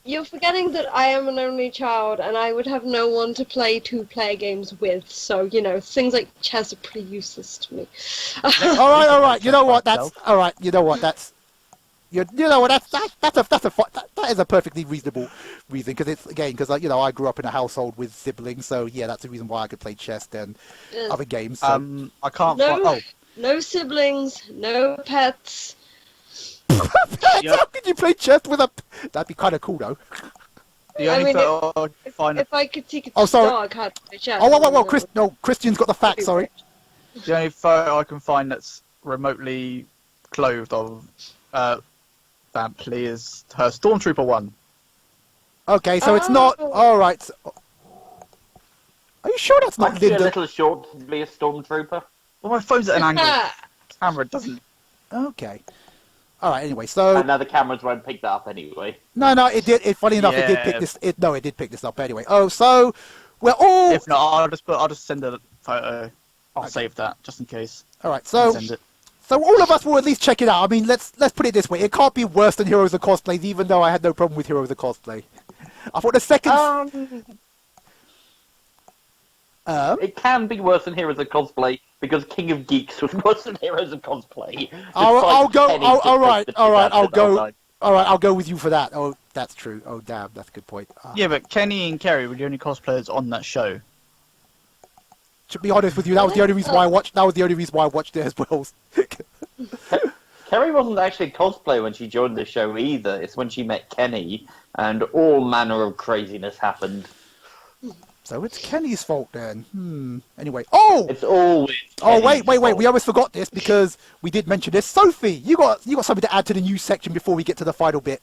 you're forgetting that I am an only child, and I would have no one to play two-player games with. So you know, things like chess are pretty useless to me. All right. You know what? That's all right. You know what? That's. You know what? That is a perfectly reasonable reason because like I grew up in a household with siblings, so yeah, that's the reason why I could play chess and other games. So. I can't. No siblings, no pets. How could you play chess with a? That'd be kind of cool though. The only If I could take a sorry. dog, I'd play chess. Christian's got the facts. Sorry. The only photo I can find that's remotely clothed of Vamply is her Stormtrooper one. Okay, so it's not. All right. Are you sure that's not Actually, Linda? a little short to be a stormtrooper. Well, my phone's at an angle. Camera doesn't. Okay. All right. Anyway, so And now the cameras won't pick that up anyway. no, it did. Funny enough, it did pick this. It did pick this up anyway. Oh, so we're all. If not, I'll just send a photo. I'll save that just in case. All right. So Send it. So all of us will at least check it out. I mean, let's put it this way: it can't be worse than Heroes of Cosplays, even though I had no problem with Heroes of Cosplay. I thought the second. It can be worse than Heroes of Cosplay because King of Geeks was worse than Heroes of Cosplay. I'll go. All right. I'll go with you for that. Oh, that's true. Oh, damn, that's a good point. Yeah, but Kenny and Kerry were the only cosplayers on that show. To be honest with you, that was the only reason why I watched. That was the only reason why I watched it as well. Kerry wasn't actually cosplay when she joined the show either. It's when she met Kenny, and all manner of craziness happened. So it's Kenny's fault then. Anyway. It's always. Wait. We almost forgot this because we did mention this. Sophie, you got something to add to the news section before we get to the final bit.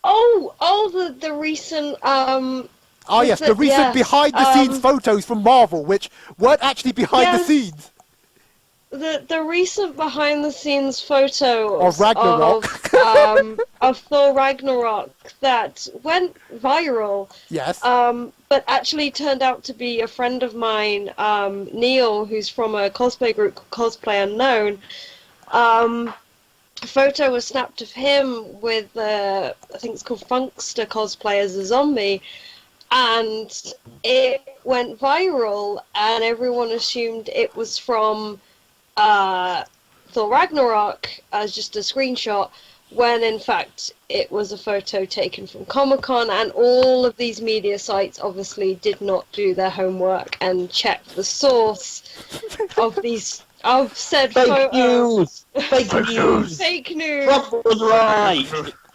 The recent yes, the recent behind-the-scenes photos from Marvel, which weren't actually behind the scenes. The recent behind-the-scenes photos of Ragnarok, of Thor Ragnarok that went viral. Yes. But actually turned out to be a friend of mine, Neil, who's from a cosplay group called Cosplay Unknown. A photo was snapped of him with, I think it's called Funkster cosplay as a zombie, and it went viral, and everyone assumed it was from Thor Ragnarok as just a screenshot, when in fact it was a photo taken from Comic-Con, and all of these media sites obviously did not do their homework and check the source of these said photos. Fake news! Fake news! Trump was right!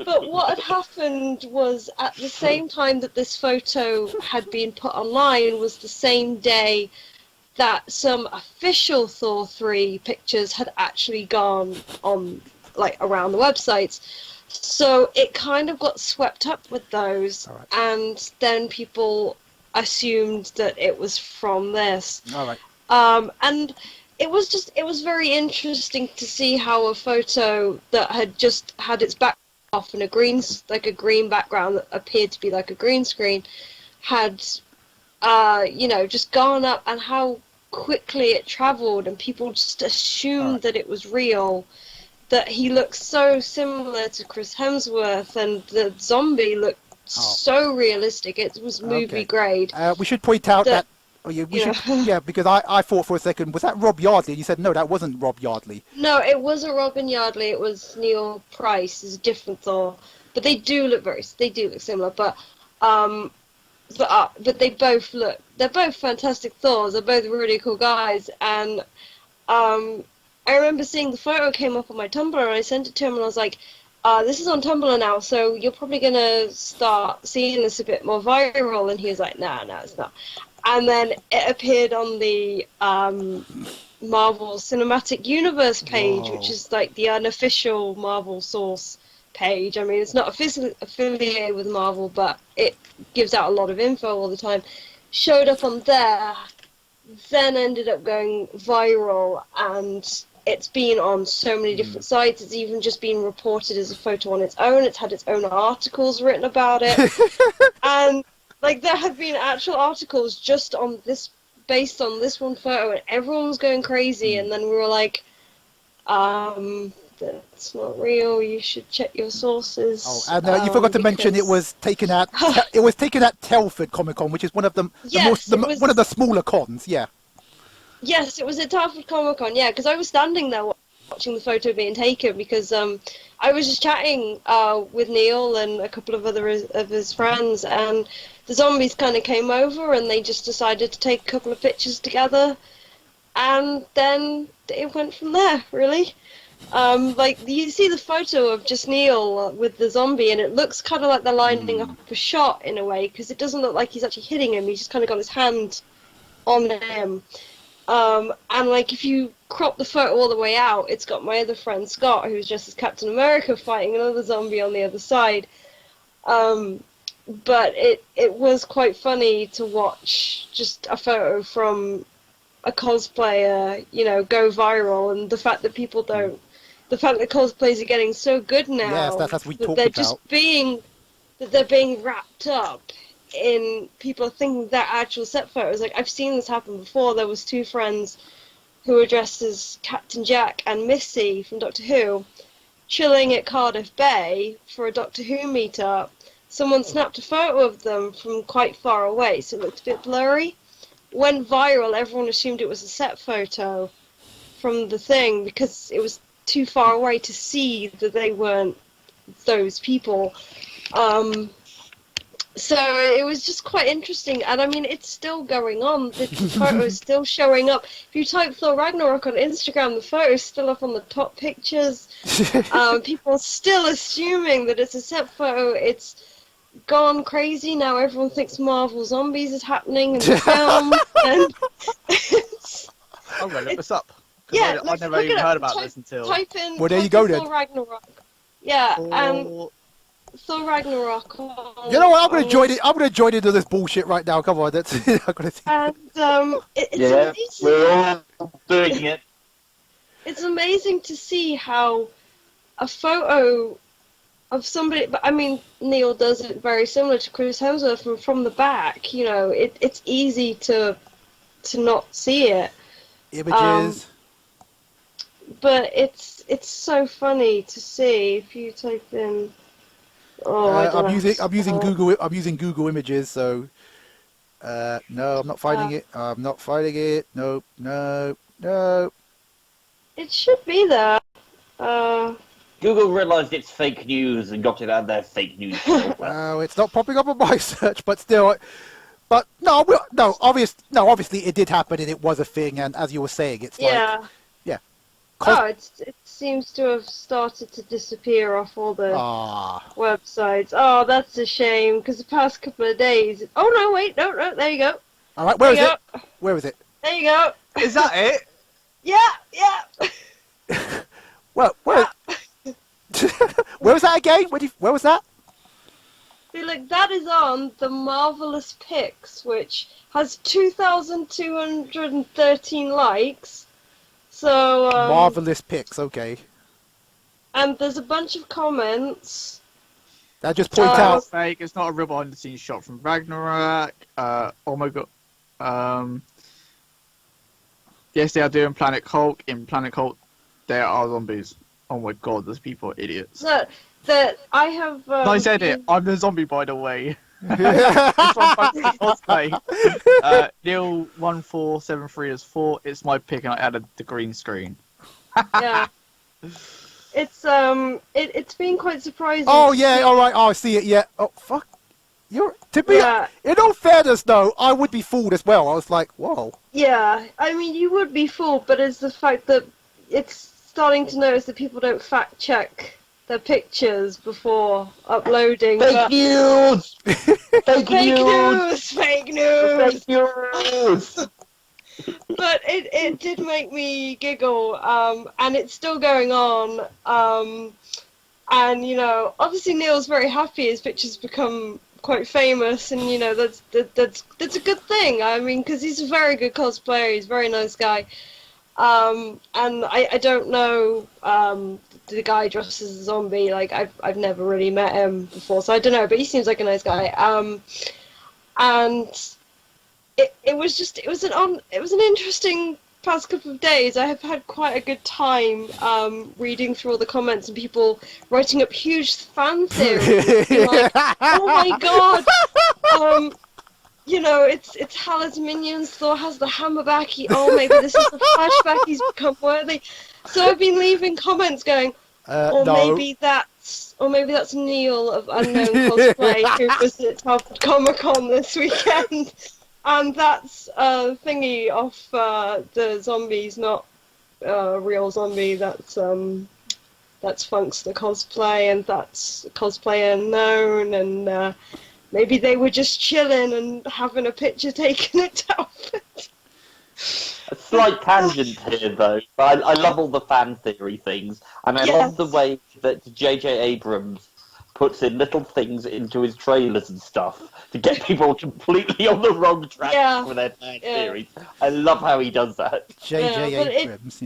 But what had happened was, at the same time that this photo had been put online was the same day that some official Thor 3 pictures had actually gone on, like, around the websites. So it kind of got swept up with those, and then people assumed that it was from this. All right. And it was very interesting to see how a photo that had just had its back off in a green background that appeared to be like a green screen had just gone up, and how quickly it traveled, and people just assumed that it was real, that he looked so similar to Chris Hemsworth, and the zombie looked so realistic. It was movie grade. We should point out that because I thought for a second, was that Rob Yardley? You said no, that wasn't Rob Yardley. No, it wasn't Robin Yardley. It was Neil Price. It's a different Thor, but they do look similar. But they both look. They're both fantastic Thors. They're both really cool guys. And I remember seeing the photo came up on my Tumblr, and I sent it to him, and I was like, "This is on Tumblr now, so you're probably gonna start seeing this a bit more viral." And he was like, "No, it's not." And then it appeared on the Marvel Cinematic Universe page, which is like the unofficial Marvel source page. I mean, it's not affiliated with Marvel, but it gives out a lot of info all the time. Showed up on there, then ended up going viral, and it's been on so many different sites. It's even just been reported as a photo on its own. It's had its own articles written about it. And like, there have been actual articles just on this, based on this one photo, and everyone was going crazy. And then we were like, that's not real. You should check your sources. Oh, and you forgot to mention it was taken at Telford Comic Con, which is one of one of the smaller cons. Yeah. Yes, it was at Telford Comic Con. Yeah, because I was standing there watching the photo being taken, because I was just chatting with Neil and a couple of other of his friends, and the zombies kind of came over, and they just decided to take a couple of pictures together, and then it went from there, really. Like, you see the photo of just Neil with the zombie, and it looks kind of like they're lining up a shot in a way, because it doesn't look like he's actually hitting him. He's just kind of got his hand on him. And like, if you crop the photo all the way out, it's got my other friend Scott, who's dressed as Captain America, fighting another zombie on the other side. But it was quite funny to watch just a photo from a cosplayer, go viral, and the fact that people don't, the fact that cosplays are getting so good now, Yes, that's what we that talked they're about. just being wrapped up in people thinking they're actual set photos. Like, I've seen this happen before. There was two friends who were dressed as Captain Jack and Missy from Doctor Who, chilling at Cardiff Bay for a Doctor Who meetup. Someone snapped a photo of them from quite far away, so it looked a bit blurry. Went viral. Everyone assumed it was a set photo from the thing because it was too far away to see that they weren't those people. So it was just quite interesting, and I mean, it's still going on. The photo is still showing up. If you type Thor Ragnarok on Instagram, the photo is still up on the top pictures. People are still assuming that it's a set photo. It's gone crazy now. Everyone thinks Marvel Zombies is happening in the film, and I'm gonna look this up. Yeah, I never even heard about this until. Type in. Well, there you go then. Thor Ragnarok. Yeah, and Thor Ragnarok. You know what? I'm gonna join it. I'm gonna join into this bullshit right now. Come on, that's. I'm gonna. And it's Yeah, amazing. we're all doing it. It's amazing to see how a photo of somebody. But I mean, Neil does it very similar to Chris Hemsworth from the back. It's easy to not see it. Images. But it's so funny to see if you type in. I'm using Google. I'm using Google Images. So, no, I'm not finding it. I'm not finding it. Nope. No. It should be there. Google realised it's fake news and got it out of their fake news. No, it's not popping up on my search, but still. But no, obviously it did happen and it was a thing. And as you were saying, it's Yeah. like, yeah. It seems to have started to disappear off all the websites. Oh, that's a shame, because the past couple of days... Oh, no, wait, no, there you go. All right, where is it? Where is it? There you go. Is that it? Yeah. Well, where was that again? Where was that? See, look, that is on the Marvelous Pics, which has 2,213 likes. So, Marvelous Pics, okay. And there's a bunch of comments. That just point out. Fake. It's not a real behind-the-scenes shot from Ragnarok. Oh my god. Yes, they are doing Planet Hulk. In Planet Hulk, there are zombies. Oh my god, those people are idiots. That I have. Nice edit. I'm the zombie, by the way. This one Cosplay. Neil1473 is 4. It's my pick, and I added the green screen. Yeah. It's been quite surprising. Oh yeah, all right. Oh, I see it. Yeah. Oh fuck. In all fairness, though, I would be fooled as well. I was like, whoa. Yeah, I mean, you would be fooled, but it's the fact that it's starting to notice that people don't fact check their pictures before uploading. Fake news! Fake news! Fake news! Fake news! But it did make me giggle, and it's still going on. And obviously Neil's very happy. His pictures become quite famous, and that's a good thing. I mean, because he's a very good cosplayer. He's a very nice guy. And I don't know the guy dressed as a zombie. Like I've never really met him before, so I don't know. But he seems like a nice guy. And it was an interesting past couple of days. I have had quite a good time reading through all the comments and people writing up huge fan theories. Like, oh my god! It's Hala's minions. Thor has the hammer back. Maybe this is the flashback. He's become worthy. So I've been leaving comments going, no. maybe that's Neil of Unknown Cosplay who was at Comic-Con this weekend. And that's thingy off the zombies, not real zombie. That's Funk's the cosplay, and that's Cosplay Unknown, and maybe they were just chilling and having a picture taken at Telford. A slight tangent here, though. But I love all the fan theory things, and I love the way that J.J. Abrams puts in little things into his trailers and stuff to get people completely on the wrong track for their series. I love how he does that. J.J. Abrams,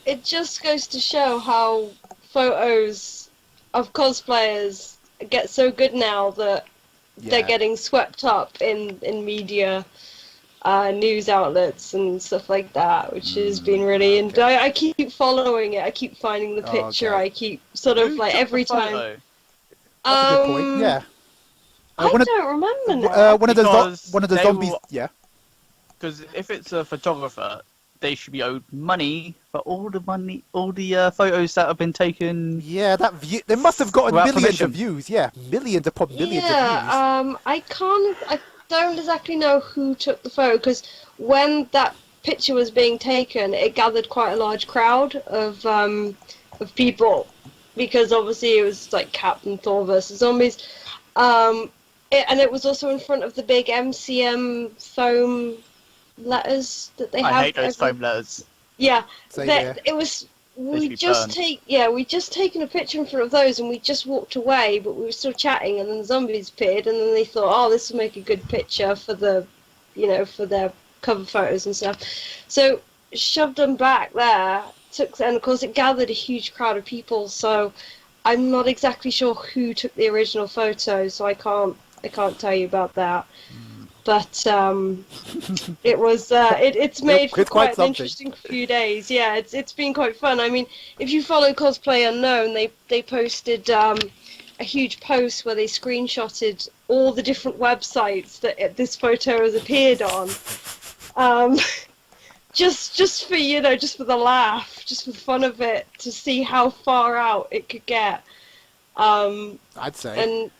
It just goes to show how photos of cosplayers get so good now that they're getting swept up in media, news outlets and stuff like that, which has been really... And I keep following it. I keep finding the picture. I keep sort of like every time... That's a good point, yeah. I don't remember now. One of the zombies... Yeah. Because if it's a photographer, they should be owed money for all the photos that have been taken. Yeah, they must have gotten millions of views. Yeah, millions upon millions of views. I don't exactly know who took the photo, because when that picture was being taken, it gathered quite a large crowd of people, because obviously it was like Captain Thor versus zombies. And it was also in front of the big MCM foam letters that they have. I hate those foam letters. Yeah, it was. We just taken a picture in front of those, and we just walked away, but we were still chatting, and then the zombies appeared, and then they thought, oh, this will make a good picture for the, for their cover photos and stuff. So shoved them back there. And of course it gathered a huge crowd of people. So I'm not exactly sure who took the original photo, so I can't tell you about that. But it was it's made for quite an interesting few days. Yeah, it's been quite fun. I mean, if you follow Cosplay Unknown, they posted a huge post where they screenshotted all the different websites that this photo has appeared on. Just for just for the laugh, just for the fun of it, to see how far out it could get. I'd say. And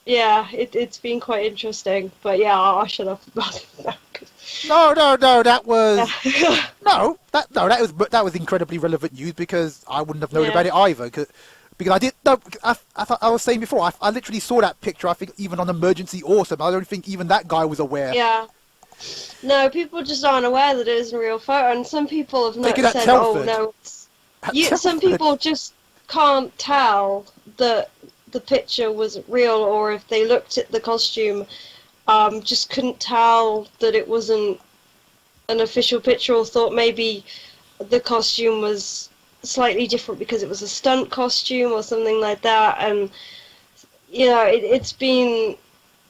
yeah, it's been quite interesting, but yeah, I'll shut up about it now. No, that was that was incredibly relevant news, because I wouldn't have known about it either. Because I didn't know. I was saying before, I literally saw that picture. I think even on Emergency Awesome, I don't think even that guy was aware. Yeah. No, people just aren't aware that it is a real photo, and some people have not said, "Oh no." Some people just can't tell that the picture was real, or if they looked at the costume, just couldn't tell that it wasn't an official picture, or thought maybe the costume was slightly different because it was a stunt costume or something like that. And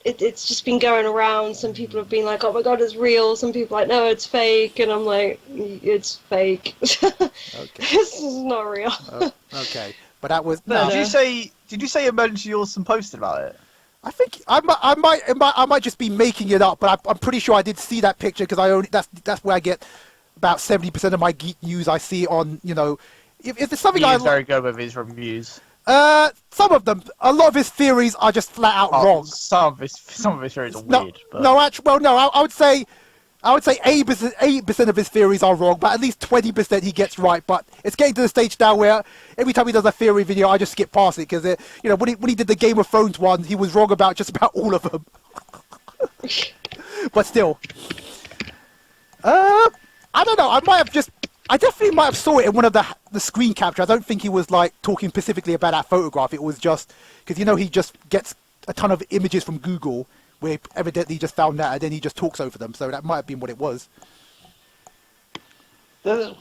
it's just been going around. Some people have been like, "Oh my god, it's real." Some people are like, "No, it's fake," and I'm like, "It's fake." Okay. This is not real. Okay. But that was. No. Did you say Emergency Awesome posted about it? I think I might just be making it up, but I'm pretty sure I did see that picture, because that's where I get about 70% of my geek news. I see on if there's something He's very good with his reviews. Some of them, a lot of his theories are just flat out wrong. Some of his theories are weird. I would say 8% of his theories are wrong, but at least 20% he gets right. But it's getting to the stage now where every time he does a theory video, I just skip past it, because when he did the Game of Thrones one, he was wrong about just about all of them. But still, I don't know. I definitely might have saw it in one of the screen capture. I don't think he was like talking specifically about that photograph. It was just because he just gets a ton of images from Google, where evidently he just found that, and then he just talks over them. So that might have been what it was. I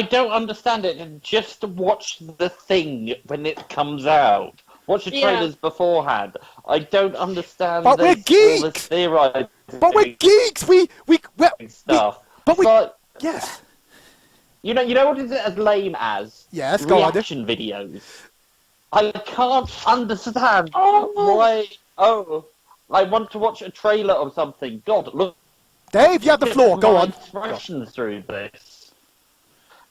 don't understand it. Just watch the thing when it comes out. Watch the trailers beforehand. I don't understand. But we're geeks. But we're geeks. We're stuff. Yes. You know what is it as lame as? Yes, reaction videos. I can't understand why. Oh, I want to watch a trailer of something. God, look. Dave, you have the floor. Go on. Expressions through this.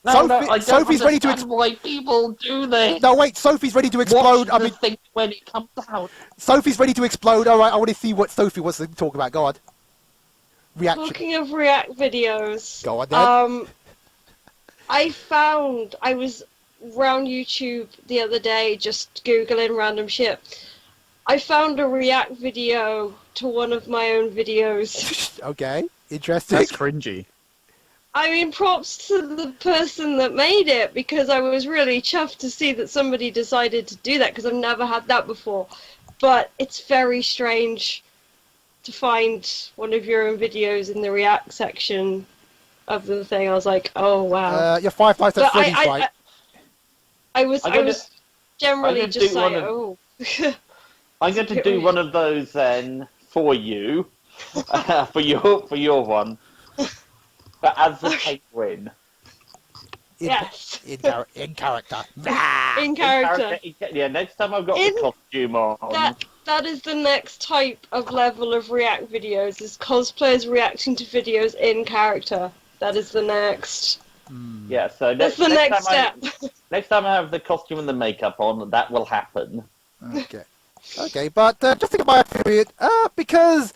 Sophie's ready to explain why people do this. No, wait. Sophie's ready to explode. Watch the thing when it comes out. Sophie's ready to explode. All right, I want to see what Sophie wants to talk about. Go on. Reaction. Talking of react videos. Go on, then. I was around YouTube the other day just Googling random shit. I found a react video to one of my own videos. Okay, interesting. That's cringy. I mean, props to the person that made it, because I was really chuffed to see that somebody decided to do that, because I've never had that before. But it's very strange to find one of your own videos in the React section of the thing. I was like, oh wow. You're Five Nights at But Freddy's, right? I was generally just like, oh. I'm going to do one of those then for you, for your one, but as the penguin. Yes. In character. In character. Yeah, next time I've got the costume on. That is the next type of level of React videos, is cosplayers reacting to videos in character. That is the next. Yeah, so that's the next step. Next time I have the costume and the makeup on, that will happen. Okay, but just think about it, because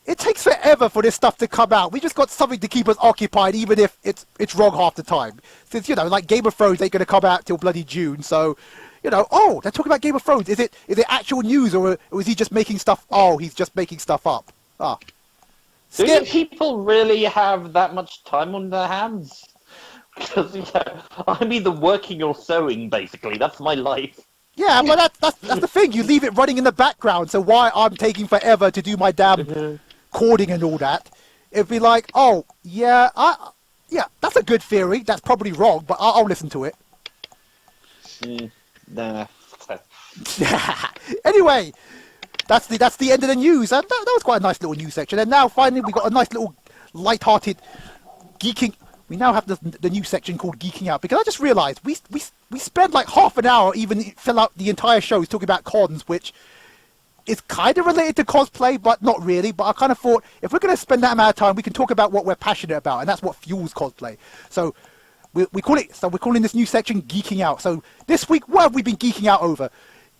it takes forever for this stuff to come out. We just got something to keep us occupied, even if it's wrong half the time. Since, like Game of Thrones ain't going to come out till bloody June, so, they're talking about Game of Thrones. Is it actual news, or is he just making stuff? Oh, he's just making stuff up. Do people really have that much time on their hands? Because I'm either working or sewing, basically. That's my life. Yeah, but that's the thing. You leave it running in the background, so why I'm taking forever to do my damn coding and all that? It'd be like, oh, yeah, that's a good theory. That's probably wrong, but I'll listen to it. Nah. Anyway, that's the end of the news. And that was quite a nice little news section. And now, finally, we got a nice little light-hearted geeking... We now have the new section called Geeking Out, because I just realised we spent like half an hour, even fill out the entire show, talking about cons, which is kind of related to cosplay, but not really. But I kind of thought, if we're going to spend that amount of time, we can talk about what we're passionate about, and that's what fuels cosplay. So we're calling this new section Geeking Out. So this week, what have we been geeking out over?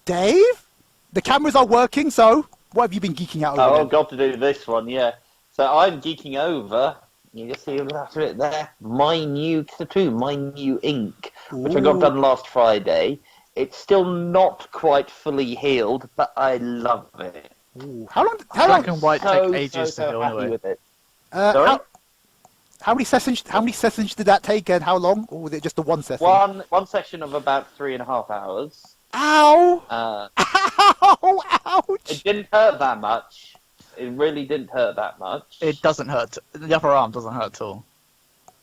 Dave? The cameras are working, so what have you been geeking out over? Oh, I've got to do this one, yeah. So I'm geeking over... You just see after it there. My new tattoo, my new ink, which I got done last Friday. It's still not quite fully healed, but I love it. Ooh. How long? Black and white take ages to heal happy anyway. with it. Sorry? How many sessions did that take, and how long? Or was it just the one session? One session of about 3.5 hours. Ow! Ow! Ouch! It didn't hurt that much. It really didn't hurt that much. It doesn't hurt. The upper arm doesn't hurt at all.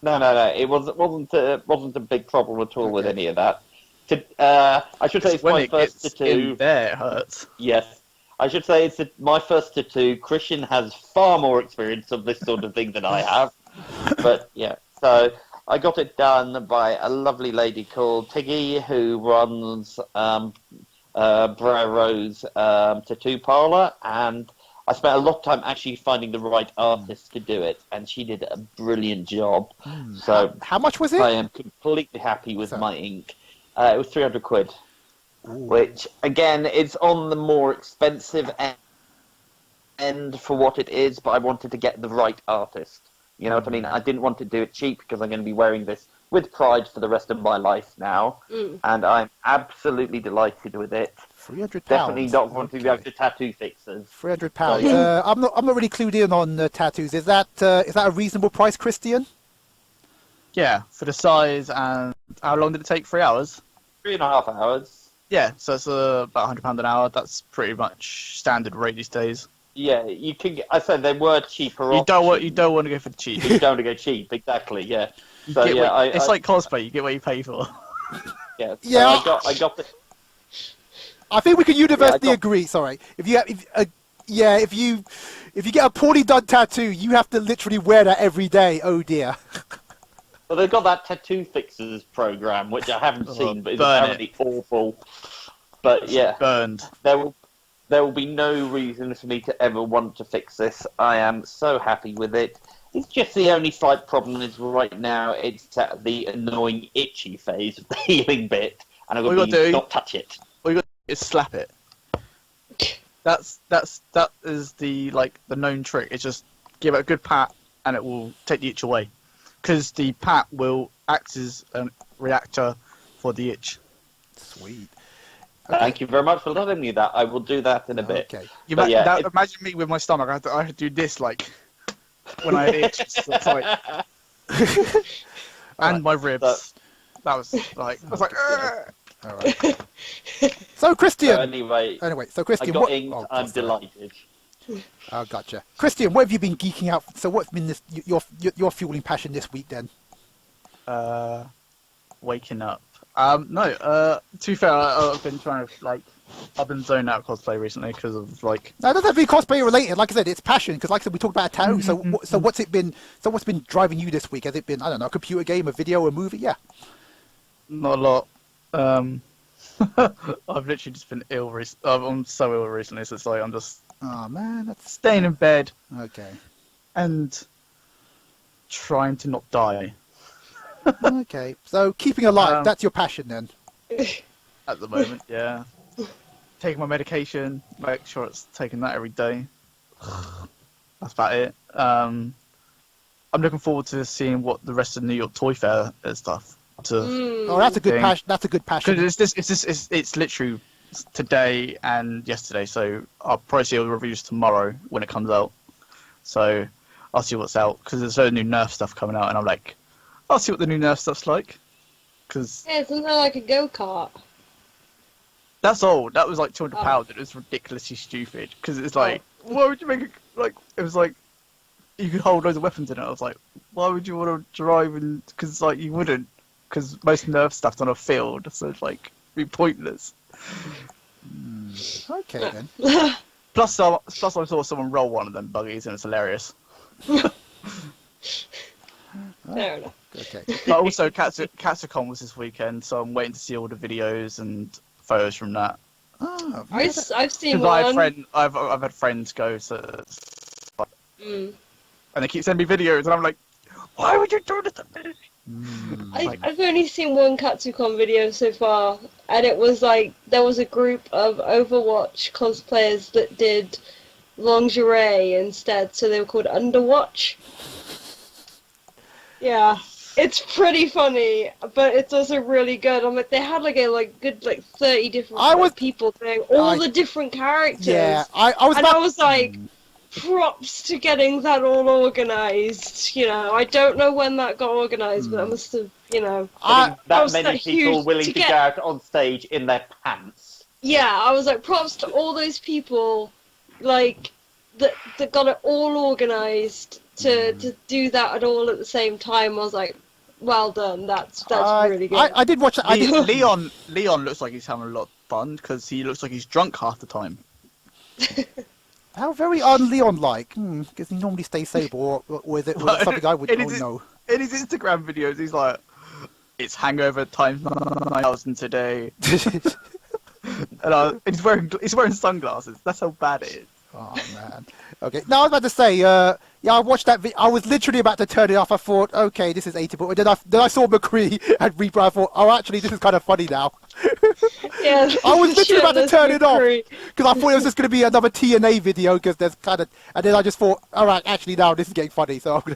No. It wasn't a big problem at all with any of that. I should say it's my first tattoo. In there, it hurts. Yes, I should say it's my first tattoo. Christian has far more experience of this sort of thing than I have. But yeah, so I got it done by a lovely lady called Tiggy, who runs Brer Rose tattoo parlor, and I spent a lot of time actually finding the right artist to do it, and she did a brilliant job. So how much was it? I am completely happy with my ink. It was 300 quid, which again is on the more expensive end for what it is, but I wanted to get the right artist. You know what I mean? I didn't want to do it cheap, because I'm going to be wearing this with pride for the rest of my life now, and I'm absolutely delighted with it. £300. Definitely not wanting to be able to tattoo fixers. £300. So, I'm not really clued in on tattoos. Is that a reasonable price, Christian? Yeah, for the size. And how long did it take? 3 hours? 3.5 hours. Yeah, so it's about £100 an hour. That's pretty much standard rate these days. Yeah, you can. I said there were cheaper. You don't want to go for the cheap. You don't want to go cheap, exactly. Yeah. It's like cosplay. You get what you pay for. Yeah. Yeah. So I got the. I think we can universally agree. Sorry, if you get a poorly done tattoo, you have to literally wear that every day. Oh dear. Well, they've got that tattoo fixers program, which I haven't seen, but it's apparently awful. But yeah, burned. There will be no reason for me to ever want to fix this. I am so happy with it. It's just the only slight problem is right now it's at the annoying itchy phase of the healing bit, and I've got to not touch it. All you got to do is slap it. That is the known trick. It's just give it a good pat, and it will take the itch away. Because the pat will act as a reactor for the itch. Sweet. Okay. Thank you very much for telling me that. I will do that in a bit. Okay. Imagine me with my stomach. I have to do this when I itch. It's like... And my ribs. That was like, I was like, "Ugh." All right. So Christian. So anyway, So Christian, I got what? inked. Oh, I'm sorry. delighted. Oh, gotcha. Christian, what have you been geeking out? So what's been your fueling passion this week then? Waking up. No. To be fair, I've been trying to I've been zoning out cosplay recently because of like. No, it doesn't have to be cosplay related. Like I said, it's passion. Because like I said, we talked about a tattoo. So what's it been? So what's been driving you this week? Has it been, I don't know, a computer game, a video, a movie? Yeah. Not a lot. I've literally just been ill. I'm so ill recently, so it's like I'm just. Oh man, that's staying in bed. Okay. And trying to not die. Okay. So keeping alive, that's your passion then. At the moment, yeah. Taking my medication, make sure it's taking that every day. That's about it. I'm looking forward to seeing what the rest of the New York Toy Fair and stuff. Oh, that's a good passion. That's a good passion. Because it's literally today and yesterday, so I'll probably see all the reviews tomorrow when it comes out. So I'll see what's out because there's no new Nerf stuff coming out, and I'm like, I'll see what the new Nerf stuff's like. Cause isn't that like a go-kart? That's old. That was like £200. It was ridiculously stupid because it's like, why would you make it like? It was like you could hold loads of weapons in it. I was like, why would you want to drive? And because like you wouldn't, because most Nerf stuff's on a field, so it's like be pointless. Okay then. Plus I saw someone roll one of them buggies, and it's hilarious. Fair enough. Okay. But also, Catsicon was this weekend, so I'm waiting to see all the videos and photos from that. Oh, I've seen Because one. I've had friends go, so and they keep sending me videos, and I'm like, why would you do this to me? I've only seen one Katsucon video so far, and it was like there was a group of Overwatch cosplayers that did lingerie instead, so they were called Underwatch. Yeah, it's pretty funny, but it's also really good. I'm like, they had like a good 30 different people doing all the different characters. Yeah, I was like, props to getting that all organised. You know, I don't know when that got organised, but I must have, that many people willing to go out on stage in their pants. Yeah, I was like, props to all those people, like that got it all organised to do that at all at the same time. I was like, well done. That's really good. I did watch that. Leon looks like he's having a lot of fun because he looks like he's drunk half the time. How very un-Leon-like. Because he normally stays sober, or is it something I would know? In his Instagram videos, he's like, it's hangover times 9,000 today. And he's wearing sunglasses. That's how bad it is. Oh man. Okay. No, I was about to say. I watched that. I was literally about to turn it off. I thought, okay, this is atypical. Then I saw McCree and Reaper. I thought, oh, actually, this is kind of funny now. Yeah. I was literally about to turn it off because I thought it was just going to be another TNA video because there's kind of, and then I just thought, all right, actually, now this is getting funny. So I'm gonna.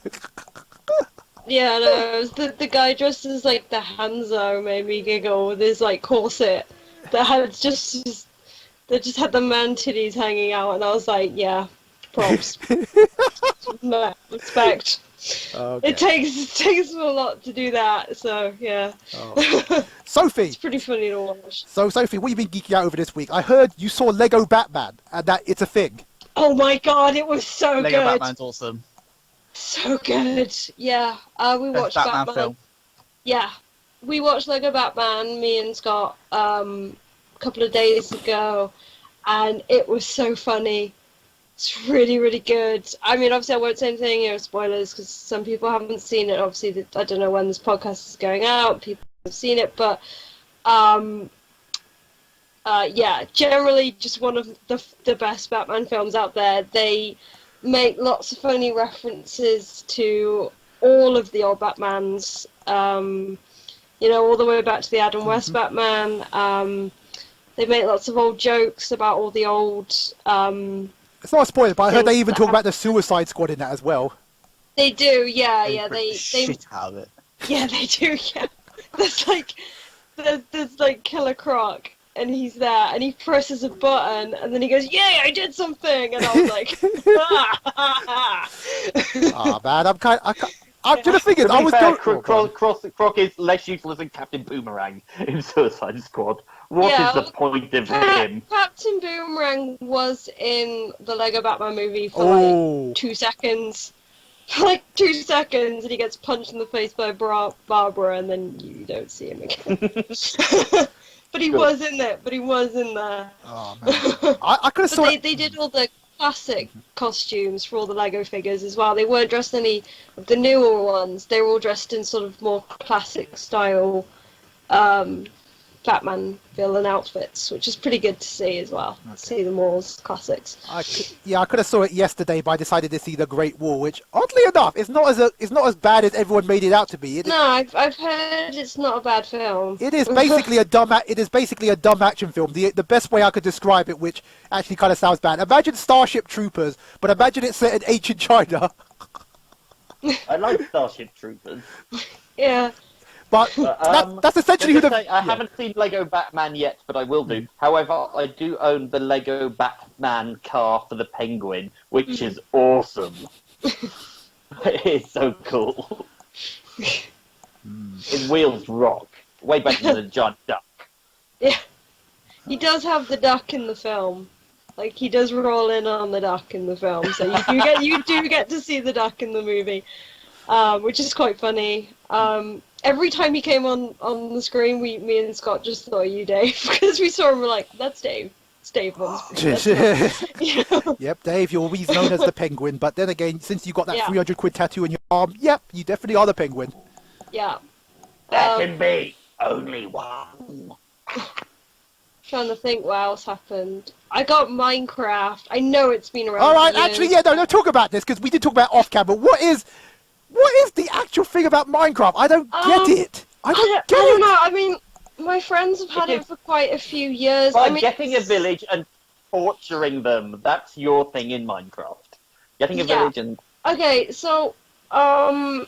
Yeah, no, it was the guy dressed as like the Hanzo made me giggle with his like corset that had just had the man titties hanging out, and I was like, yeah, props. Respect. Okay. It takes a lot to do that, so yeah. Oh. Sophie! It's pretty funny to watch. So Sophie, what have you been geeking out over this week? I heard you saw Lego Batman, and that it's a thing. Oh my god, it was so good! Lego Batman's awesome. So good. Yeah, we watched Batman film. Yeah, we watched Lego Batman, me and Scott, a couple of days ago, and it was so funny. It's really, really good. I mean, obviously, I won't say anything, spoilers, because some people haven't seen it. Obviously, I don't know when this podcast is going out. People have seen it, but yeah, generally just one of the best Batman films out there. They make lots of funny references to all of the old Batmans. All the way back to the Adam West Batman. They make lots of old jokes about all the old. It's not a spoiler, but I heard they even talk about the Suicide Squad in that as well. They do, yeah. They shit out of it. Yeah, they do. Yeah, there's Killer Croc, and he's there, and he presses a button, and then he goes, "Yay, I did something!" And I was like, "Ah, man, The thing is, To I be was fair, going. Croc is less useless than Captain Boomerang in Suicide Squad. What is Yeah, the point of him? Captain Boomerang was in the Lego Batman movie for like 2 seconds. For like 2 seconds, and he gets punched in the face by Barbara, and then you don't see him again. But he was in there. Oh man, I could have saw They did all the classic costumes for all the Lego figures as well. They weren't dressed in any of the newer ones. They were all dressed in sort of more classic style Batman villain outfits, which is pretty good to see as well. Okay. See them all as classics. I could have saw it yesterday, but I decided to see The Great Wall, which, oddly enough, it's not as bad as everyone made it out to be. I've heard it's not a bad film. It is basically a dumb action film. The best way I could describe it, which actually kind of sounds bad. Imagine Starship Troopers, but imagine it set in ancient China. I like Starship Troopers. Yeah. But that's essentially who I haven't seen Lego Batman yet, but I will do. However, I do own the Lego Batman car for the Penguin, which is awesome. It's so cool. His wheels rock. Way better than a giant duck. Yeah. He does have the duck in the film. Like, he does roll in on the duck in the film, so you do get to see the duck in the movie, which is quite funny. Every time he came on the screen, me and Scott just thought you, Dave, because we saw him, we're like, that's Dave. It's Dave on screen. Yep, Dave, you're always known as the Penguin, but then again, since you got that 300 quid tattoo on your arm, yep, you definitely are the Penguin. Yeah. There can be only one. Trying to think what else happened. I got Minecraft. I know it's been around. All right, actually, no, talk about this, because we did talk about off-camera. What is the actual thing about Minecraft? I don't get it. I don't know. I mean, my friends have had it for quite a few years. Getting a village and torturing them. That's your thing in Minecraft. Getting a village and... Okay, so, I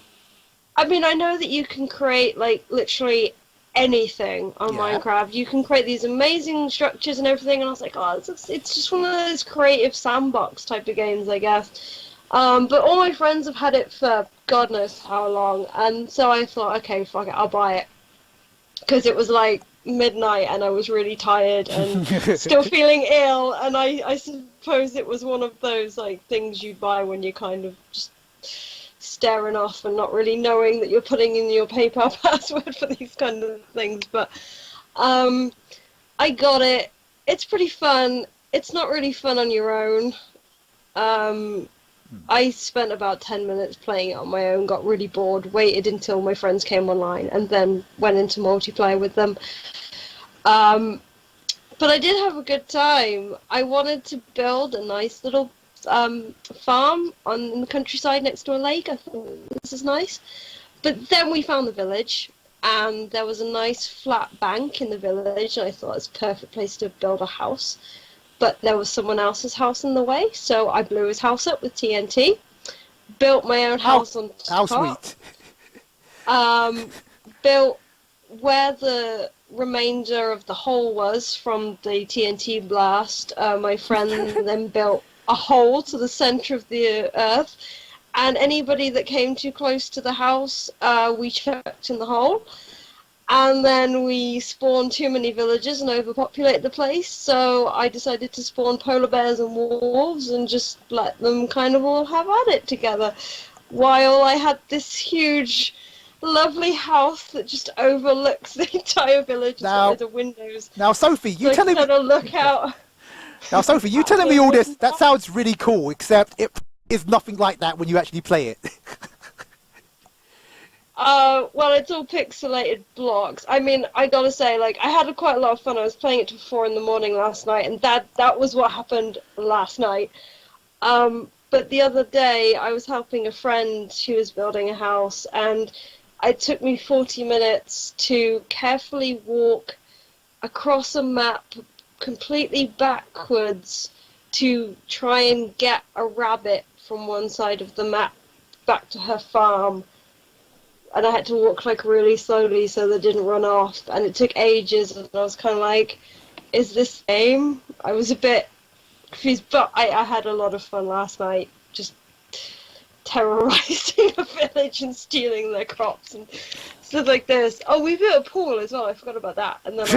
mean, I know that you can create, like, literally anything on Minecraft. You can create these amazing structures and everything, and I was like, oh, it's just one of those creative sandbox type of games, I guess. But all my friends have had it for God knows how long, and so I thought, okay, fuck it, I'll buy it. Because it was like midnight and I was really tired and still feeling ill, and I suppose it was one of those like things you buy when you're kind of just staring off and not really knowing that you're putting in your PayPal password for these kind of things. But I got it. It's pretty fun. It's not really fun on your own. I spent about 10 minutes playing it on my own, got really bored, waited until my friends came online, and then went into multiplayer with them. But I did have a good time. I wanted to build a nice little farm in the countryside next to a lake. I thought, this is nice. But then we found the village, and there was a nice flat bank in the village, and I thought it's a perfect place to build a house. But there was someone else's house in the way, so I blew his house up with TNT, built my own house on top. How sweet. Built where the remainder of the hole was from the TNT blast. My friend then built a hole to the center of the earth, and anybody that came too close to the house, we chucked in the hole. And then we spawned too many villagers and overpopulated the place, so I decided to spawn polar bears and wolves and just let them kind of all have at it together, while I had this huge, lovely house that just overlooks the entire village. Now, the windows. Now, Sophie, you telling me... look out. Now, Sophie, you telling me all this, that sounds really cool, except it is nothing like that when you actually play it. Well, it's all pixelated blocks. I mean, I gotta say, like, I had quite a lot of fun. I was playing it till 4 in the morning last night, and that was what happened last night. But the other day, I was helping a friend who was building a house, and it took me 40 minutes to carefully walk across a map completely backwards to try and get a rabbit from one side of the map back to her farm. And I had to walk like really slowly so they didn't run off, and it took ages, and I was kind of like, is this game? I was a bit confused, but I had a lot of fun last night, just terrorizing a village and stealing their crops and stuff like this. Oh, we built a pool as well. I forgot about that. And then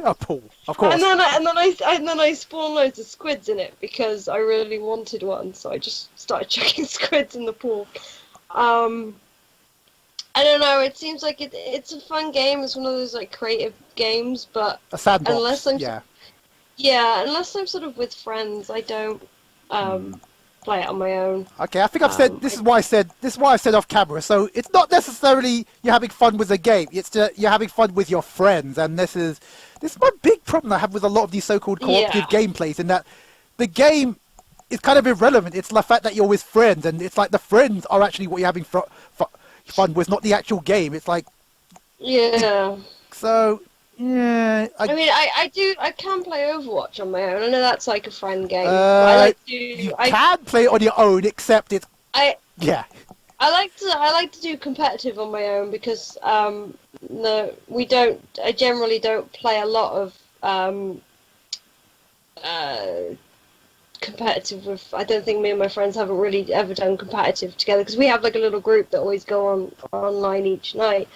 A pool, of course. and then I spawned loads of squids in it because I really wanted one. So I just started chucking squids in the pool. I don't know. It seems like it's a fun game. It's one of those like creative games, but A sandbox. unless unless I'm sort of with friends, I don't play it on my own. Okay, I think I've said this is why I said off camera. So it's not necessarily you're having fun with the game. It's you're having fun with your friends, and this is my big problem I have with a lot of these so-called cooperative gameplays, in that the game is kind of irrelevant. It's the fact that you're with friends, and it's like the friends are actually what you're having fun with, not the actual game. It's like so. Yeah, I mean, I can play Overwatch on my own. I know that's like a friend game. But I can play it on your own, except it's I like to do competitive on my own because I generally don't play a lot of competitive with. I don't think me and my friends haven't really ever done competitive together because we have like a little group that always go online each night.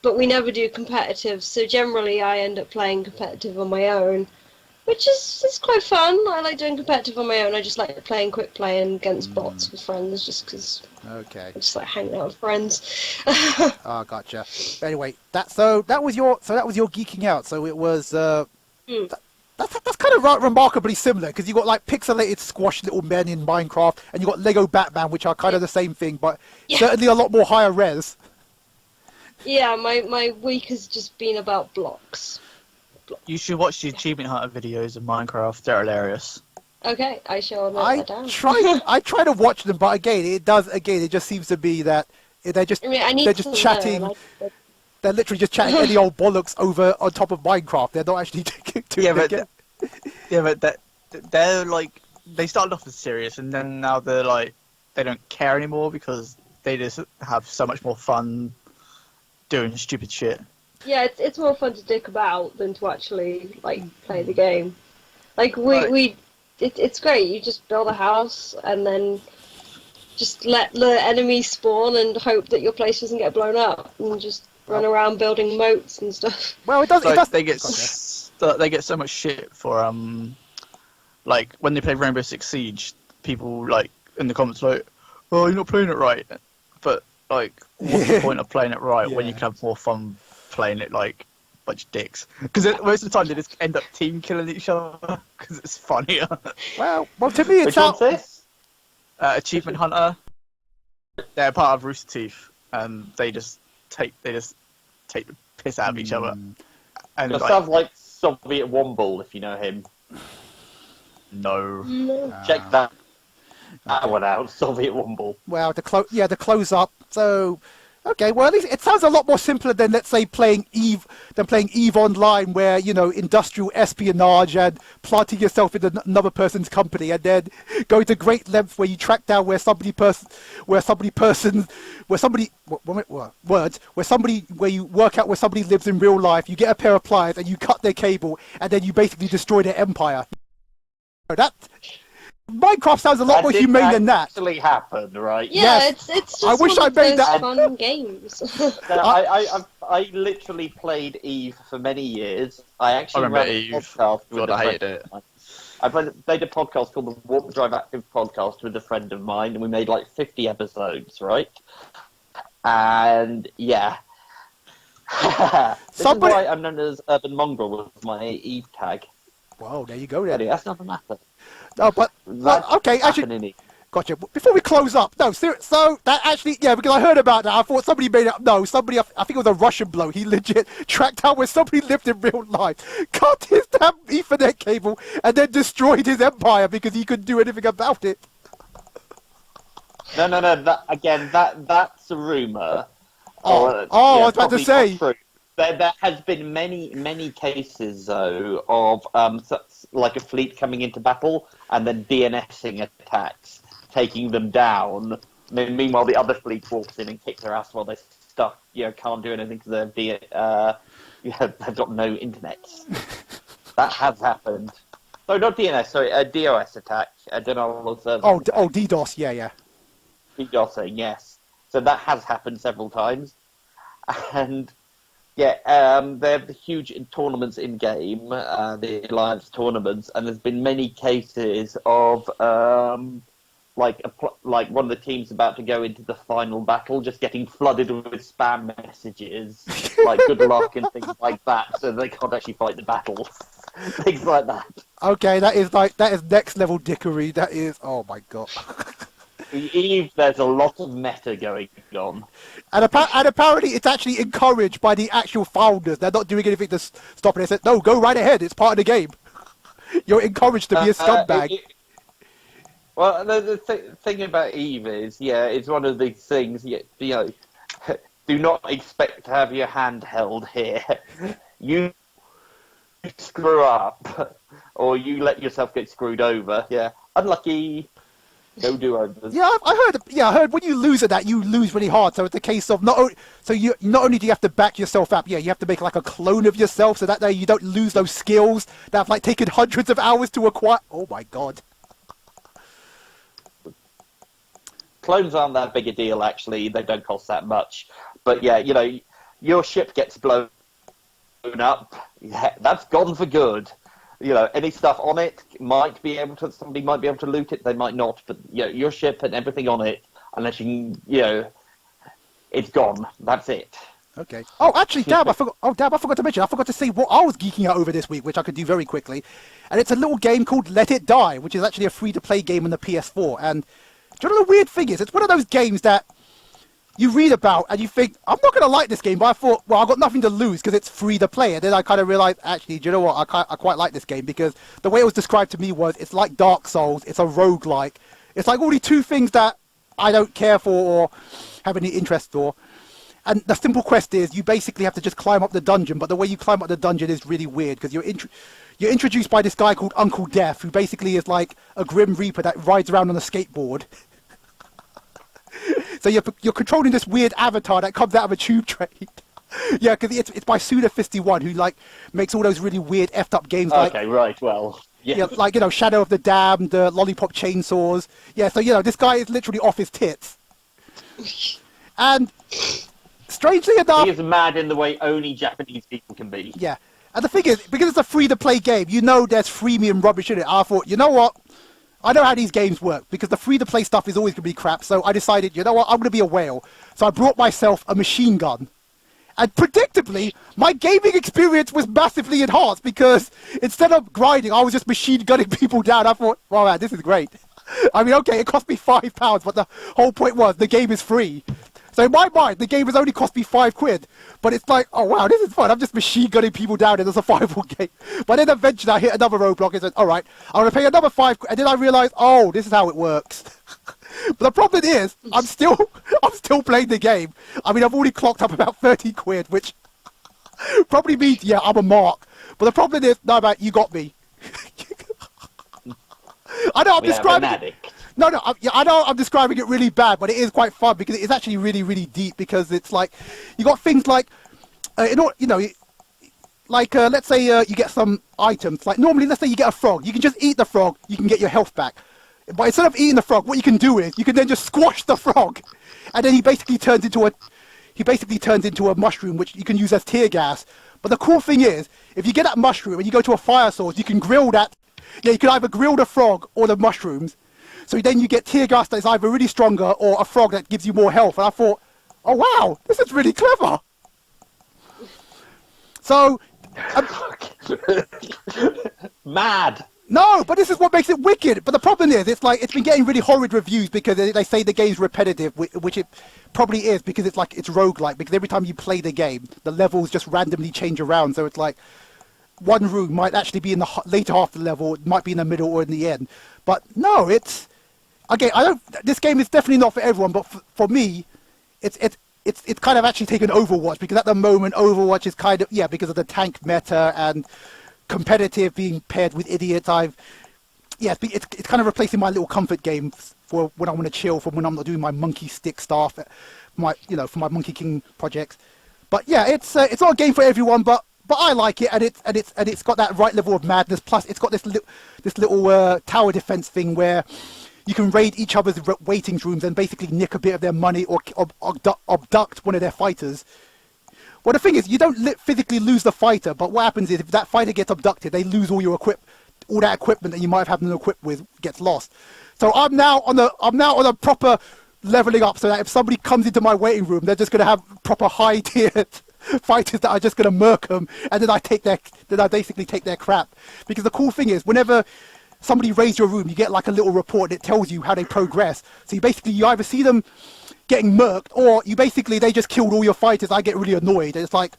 But we never do competitive, so generally I end up playing competitive on my own, which is quite fun. I like doing competitive on my own. I just like playing quick play and against bots with friends, just because. Okay. I just like hanging out with friends. Oh, gotcha. But anyway, that was your geeking out. So it was that's kind of remarkably similar because you got like pixelated squash little men in Minecraft, and you got Lego Batman, which are kind of the same thing, but certainly a lot more higher res. Yeah, my week has just been about blocks. You should watch the Achievement Hunter videos of Minecraft. They're hilarious. Okay, I shall note that down. I try to watch them, but it just seems to be that they're just chatting. They're literally just chatting any old bollocks over on top of Minecraft. They're not actually doing but they're like, they started off as serious, and then now they're like, they don't care anymore because they just have so much more fun doing stupid shit. Yeah, it's more fun to dick about than to actually like play the game. Like it's great. You just build a house and then just let the enemies spawn and hope that your place doesn't get blown up, and just run around building moats and stuff. Well, it does. They get so much shit for like when they play Rainbow Six Siege, people like in the comments like, "Oh, you're not playing it right," but like, what's the point of playing it right when you can have more fun playing it like a bunch of dicks? Because most of the time they just end up team killing each other because it's funnier. Well, to me it's Which one's this? Achievement Hunter. They're part of Rooster Teeth, and they just take the piss out of each other. And that sounds like Soviet Womble, if you know him. No. Check that one out, Soviet Womble. Well, the close up. So, okay. Well, at least it sounds a lot more simpler than, let's say, playing Eve Online, where industrial espionage and planting yourself in another person's company, and then going to great lengths where you track down where you work out where somebody lives in real life. You get a pair of pliers and you cut their cable, and then you basically destroy their empire. That. Minecraft sounds a lot more humane than that. Actually happened, right? Yeah, yes. it's just I wish I made that fun games. I literally played Eve for many years. I actually ran a podcast with a friend of mine. I played a podcast called the Warp Drive Active Podcast with a friend of mine, and we made like 50 episodes, right? And yeah. This is why I'm known as Urban Mongrel with my Eve tag. Well, there you go then. Anyway, that's not the matter. No, but okay, actually, gotcha. Before we close up, no, so that actually, because I heard about that. I thought somebody made it up. No, somebody, I think it was a Russian bloke. He legit tracked out where somebody lived in real life, cut his damn Ethernet cable, and then destroyed his empire because he couldn't do anything about it. No. That's a rumor. I was about to say. There has been many cases though of like a fleet coming into battle and then DNSing attacks, taking them down. Meanwhile, the other fleet walks in and kicks their ass while they're stuck. Can't do anything because they've got no internet. That has happened. No, not DNS. Sorry, a DOS attack. Denial of service. DDoS. Yeah. DDoSing, yes. So that has happened several times. And yeah, they have the huge tournaments in game, the Alliance tournaments, and there's been many cases of like one of the teams about to go into the final battle, just getting flooded with spam messages, like good luck and things like that, so they can't actually fight the battles, things like that. Okay, that is next level dickery. That is, oh my god. Eve, there's a lot of meta going on. And apparently it's actually encouraged by the actual founders. They're not doing anything to stop it. They said, no, go right ahead. It's part of the game. You're encouraged to be a scumbag. Well, the thing about Eve is, yeah, it's one of these things, you know, do not expect to have your hand held here. You screw up, or you let yourself get screwed over. Yeah, unlucky. No do-overs. Yeah, I heard when you lose at that, you lose really hard. So it's a case of not only do you have to back yourself up, yeah, you have to make like a clone of yourself, so that way you don't lose those skills that have like taken hundreds of hours to acquire. Oh my god. Clones aren't that big a deal, actually. They don't cost that much. But yeah, you know, your ship gets blown up. Yeah, that's gone for good. You know, any stuff on it somebody might be able to loot it, they might not, but you know, your ship and everything on it, unless you can, you know, it's gone. That's it. Okay. Oh, actually, Dab, I forgot to mention. I forgot to say what I was geeking out over this week, which I could do very quickly. And it's a little game called Let It Die, which is actually a free-to-play game on the PS4. And do you know the weird thing is? It's one of those games that you read about and you think, I'm not going to like this game, but I thought, well, I've got nothing to lose because it's free to play. And then I kind of realized, actually, do you know what? I quite like this game because the way it was described to me was it's like Dark Souls, it's a roguelike. It's like only two things that I don't care for or have any interest for. And the simple quest is you basically have to just climb up the dungeon, but the way you climb up the dungeon is really weird because you're introduced by this guy called Uncle Death, who basically is like a Grim Reaper that rides around on a skateboard. So you're controlling this weird avatar that comes out of a tube train. Yeah, because it's by Suda51, who like makes all those really weird effed up games. Okay, right, well, yeah, like, you know, Shadow of the Damned, Lollipop Chainsaws. Yeah, so you know this guy is literally off his tits. And strangely enough, he is mad in the way only Japanese people can be. Yeah, and the thing is, because it's a free-to-play game, you know there's freemium rubbish in it. I thought, you know what? I know how these games work, because the free-to-play stuff is always going to be crap, so I decided, you know what, I'm going to be a whale. So I brought myself a machine gun. And predictably, my gaming experience was massively enhanced, because instead of grinding, I was just machine gunning people down. I thought, wow, man, this is great. I mean, okay, it cost me £5, but the whole point was the game is free. So in my mind, the game has only cost me £5, but it's like, oh wow, this is fun. I'm just machine gunning people down in a survival game. But then eventually I hit another roadblock and said, all right, I'm going to pay another £5, and then I realised, oh, this is how it works. But the problem is, I'm still playing the game. I mean, I've already clocked up about £30, which probably means, yeah, I'm a mark. But the problem is, no, man, you got me. I know I'm describing it. No, I know I'm describing it really bad, but it is quite fun because it's actually really, really deep. Because it's like you got things like, let's say you get some items. Like normally, let's say you get a frog, you can just eat the frog, you can get your health back. But instead of eating the frog, what you can do is you can then just squash the frog, and then he basically turns into a mushroom, which you can use as tear gas. But the cool thing is, if you get that mushroom and you go to a fire source, you can grill that. Yeah, you can either grill the frog or the mushrooms. So then you get tear gas that's either really stronger or a frog that gives you more health. And I thought, oh wow, this is really clever. So, mad. No, but this is what makes it wicked. But the problem is, it's been getting really horrid reviews because they say the game's repetitive, which it probably is because it's roguelike. Because every time you play the game, the levels just randomly change around. So it's like one room might actually be in the later half of the level, it might be in the middle or in the end. But no, it's okay. This game is definitely not for everyone, but for me, it's kind of actually taken Overwatch because at the moment Overwatch is kind of because of the tank meta and competitive being paired with idiots. It's kind of replacing my little comfort game for when I want to chill, from when I'm not doing my monkey stick stuff, for my Monkey King projects. But yeah, it's not a game for everyone, but I like it, and it's got that right level of madness. Plus, it's got this little tower defense thing where you can raid each other's waiting rooms and basically nick a bit of their money or abduct one of their fighters. Well, the thing is, you don't physically lose the fighter, but what happens is if that fighter gets abducted, they lose all that equipment that you might have had them equipped with gets lost. So I'm now on a proper leveling up, so that if somebody comes into my waiting room, they're just going to have proper high-tiered fighters that are just going to murk them, and then I basically take their crap. Because the cool thing is, whenever somebody raids your room, you get like a little report that tells you how they progress. So you either see them getting murked, or they just killed all your fighters. I get really annoyed. It's like,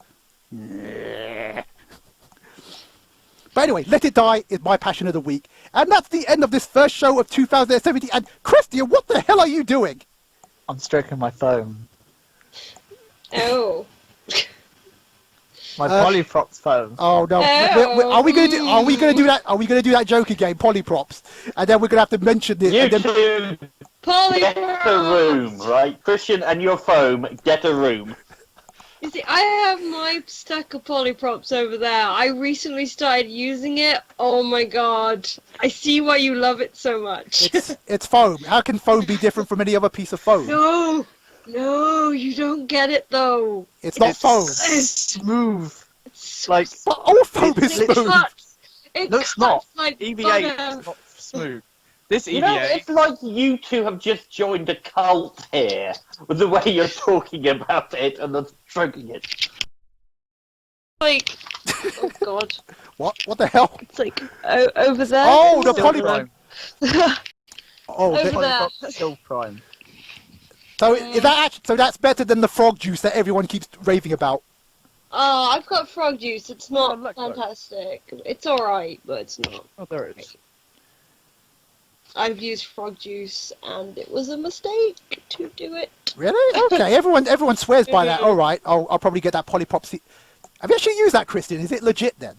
but anyway, Let It Die is my passion of the week. And that's the end of this first show of 2017. And Christian, what the hell are you doing? I'm stroking my phone. Oh. My polyprops phone. Oh no! Are we gonna do that? Are we gonna do that joke again, polyprops? And then we're gonna have to mention this. You two get a room, right? Christian and your foam, get a room. You see, I have my stack of polyprops over there. I recently started using it. Oh my god! I see why you love it so much. It's foam. How can foam be different from any other piece of foam? No, you don't get it though. It's not foam. It's smooth. It's like all foam is smooth. No, it's not. Like EVA is not smooth. This EVA. You know, it's like you two have just joined a cult here with the way you're talking about it and then stroking it. Like, oh god. What the hell? It's like over there. Oh, the polyprop. Over there. Still prime. So so that's better than the frog juice that everyone keeps raving about. Oh, I've got frog juice. It's not fantastic. It's alright, but it's not. Oh, there it is. I've used frog juice, and it was a mistake to do it. Really? Okay. Everyone swears by that. All right. I'll probably get that polyprop. Have you actually used that, Christian? Is it legit then?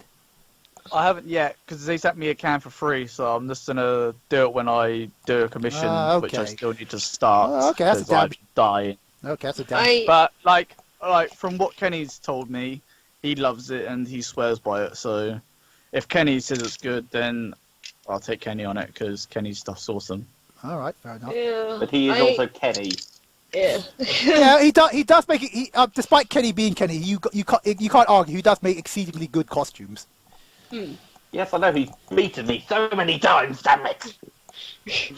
I haven't yet, because they sent me a can for free, so I'm just gonna do it when I do a commission, which I still need to start. Okay, that's a damn. I'm dying. Okay, that's a damn. But like from what Kenny's told me, he loves it and he swears by it. So if Kenny says it's good, then I'll take Kenny on it because Kenny's stuff's awesome. All right, fair enough. Yeah, but he is also Kenny. Yeah. Yeah, he does make it. Despite Kenny being Kenny, you can't argue. He does make exceedingly good costumes. Yes, I know. He's beaten me so many times. Damn it!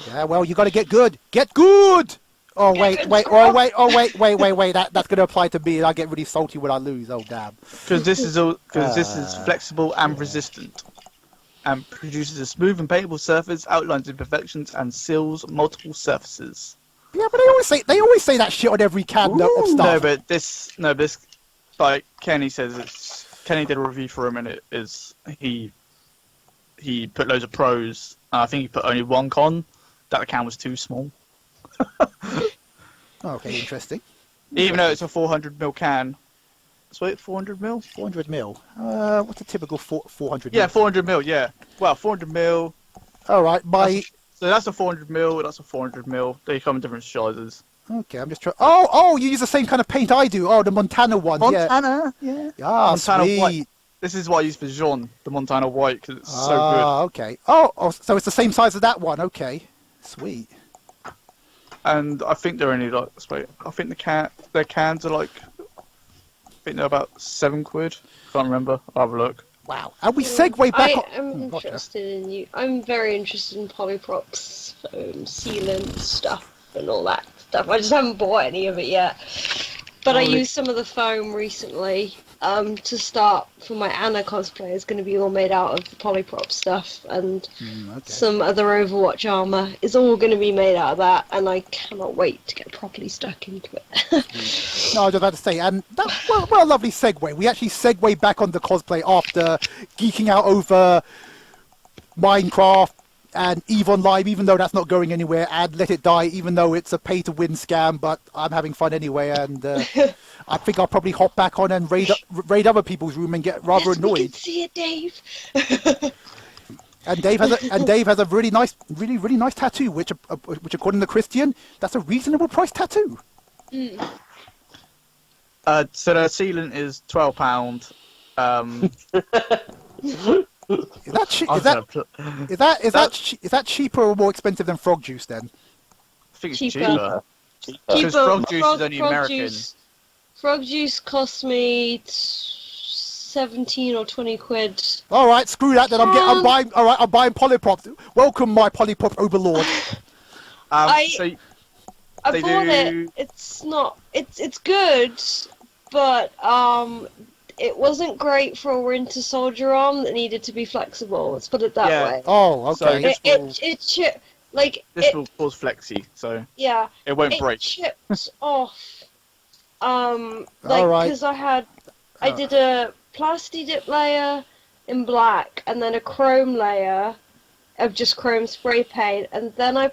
Yeah, well, you got to get good. Get good. Oh wait. That's going to apply to me, and I get really salty when I lose. Oh damn. Because this is flexible and resistant, and produces a smooth and paintable surface, outlines imperfections, and seals multiple surfaces. Yeah, but they always say that shit on every can of stuff. No, but this, like Kenny says, Kenny did a review for him, and it is he put loads of pros. I think he put only one con, that the can was too small. Okay, interesting. Even though it's a 400ml can. So 400ml? 400ml. What's a typical 400ml? Yeah, 400ml. Yeah. Well, 400ml. All right, So that's a 400ml. That's a 400ml. They come in different sizes. Okay, I'm just trying. Oh, you use the same kind of paint I do. Oh, the Montana one. Montana, yeah. Ah, Montana sweet. white. This is what I use for Jean, the Montana white, because it's so good. Ah, okay. Oh, so it's the same size as that one. Okay, sweet. And I think they're only like, I think their cans are like, I think they're about £7. Can't remember. I'll have a look. Wow. And we segue back. I'm very interested in polyprops, foam, sealant stuff, and all that stuff. I just haven't bought any of it yet. But I used some of the foam recently to start for my Anna cosplay. It's going to be all made out of the polyprop stuff, and some other Overwatch armor is all going to be made out of that, and I cannot wait to get properly stuck into it. No, I was about to say, and what a lovely segue. We actually segue back on the cosplay after geeking out over Minecraft and EVE Online, even though that's not going anywhere, and Let It Die, even though it's a pay-to-win scam, but I'm having fun anyway, and I think I'll probably hop back on and raid other people's room and get rather annoyed. We can see it, Dave. And Dave has a really nice tattoo, which according to Christian, that's a reasonable price tattoo. So the sealant is £12. Is that that cheaper or more expensive than frog juice then? I think it's Cheaper. cheaper. Because frog juice is only American. Frog juice cost me 17 or 20 quid. All right, screw that. Then I'm buying. All right, I'm buying Polypop. Welcome, my Polypop overlord. I bought it. It's not. It's good, but it wasn't great for a Winter Soldier arm that needed to be flexible. Let's put it that way. Oh, okay. So this will cause flexy, so yeah, it won't break. It chipped off. right. Because I did a plasti dip layer in black and then a chrome layer of just chrome spray paint, and then I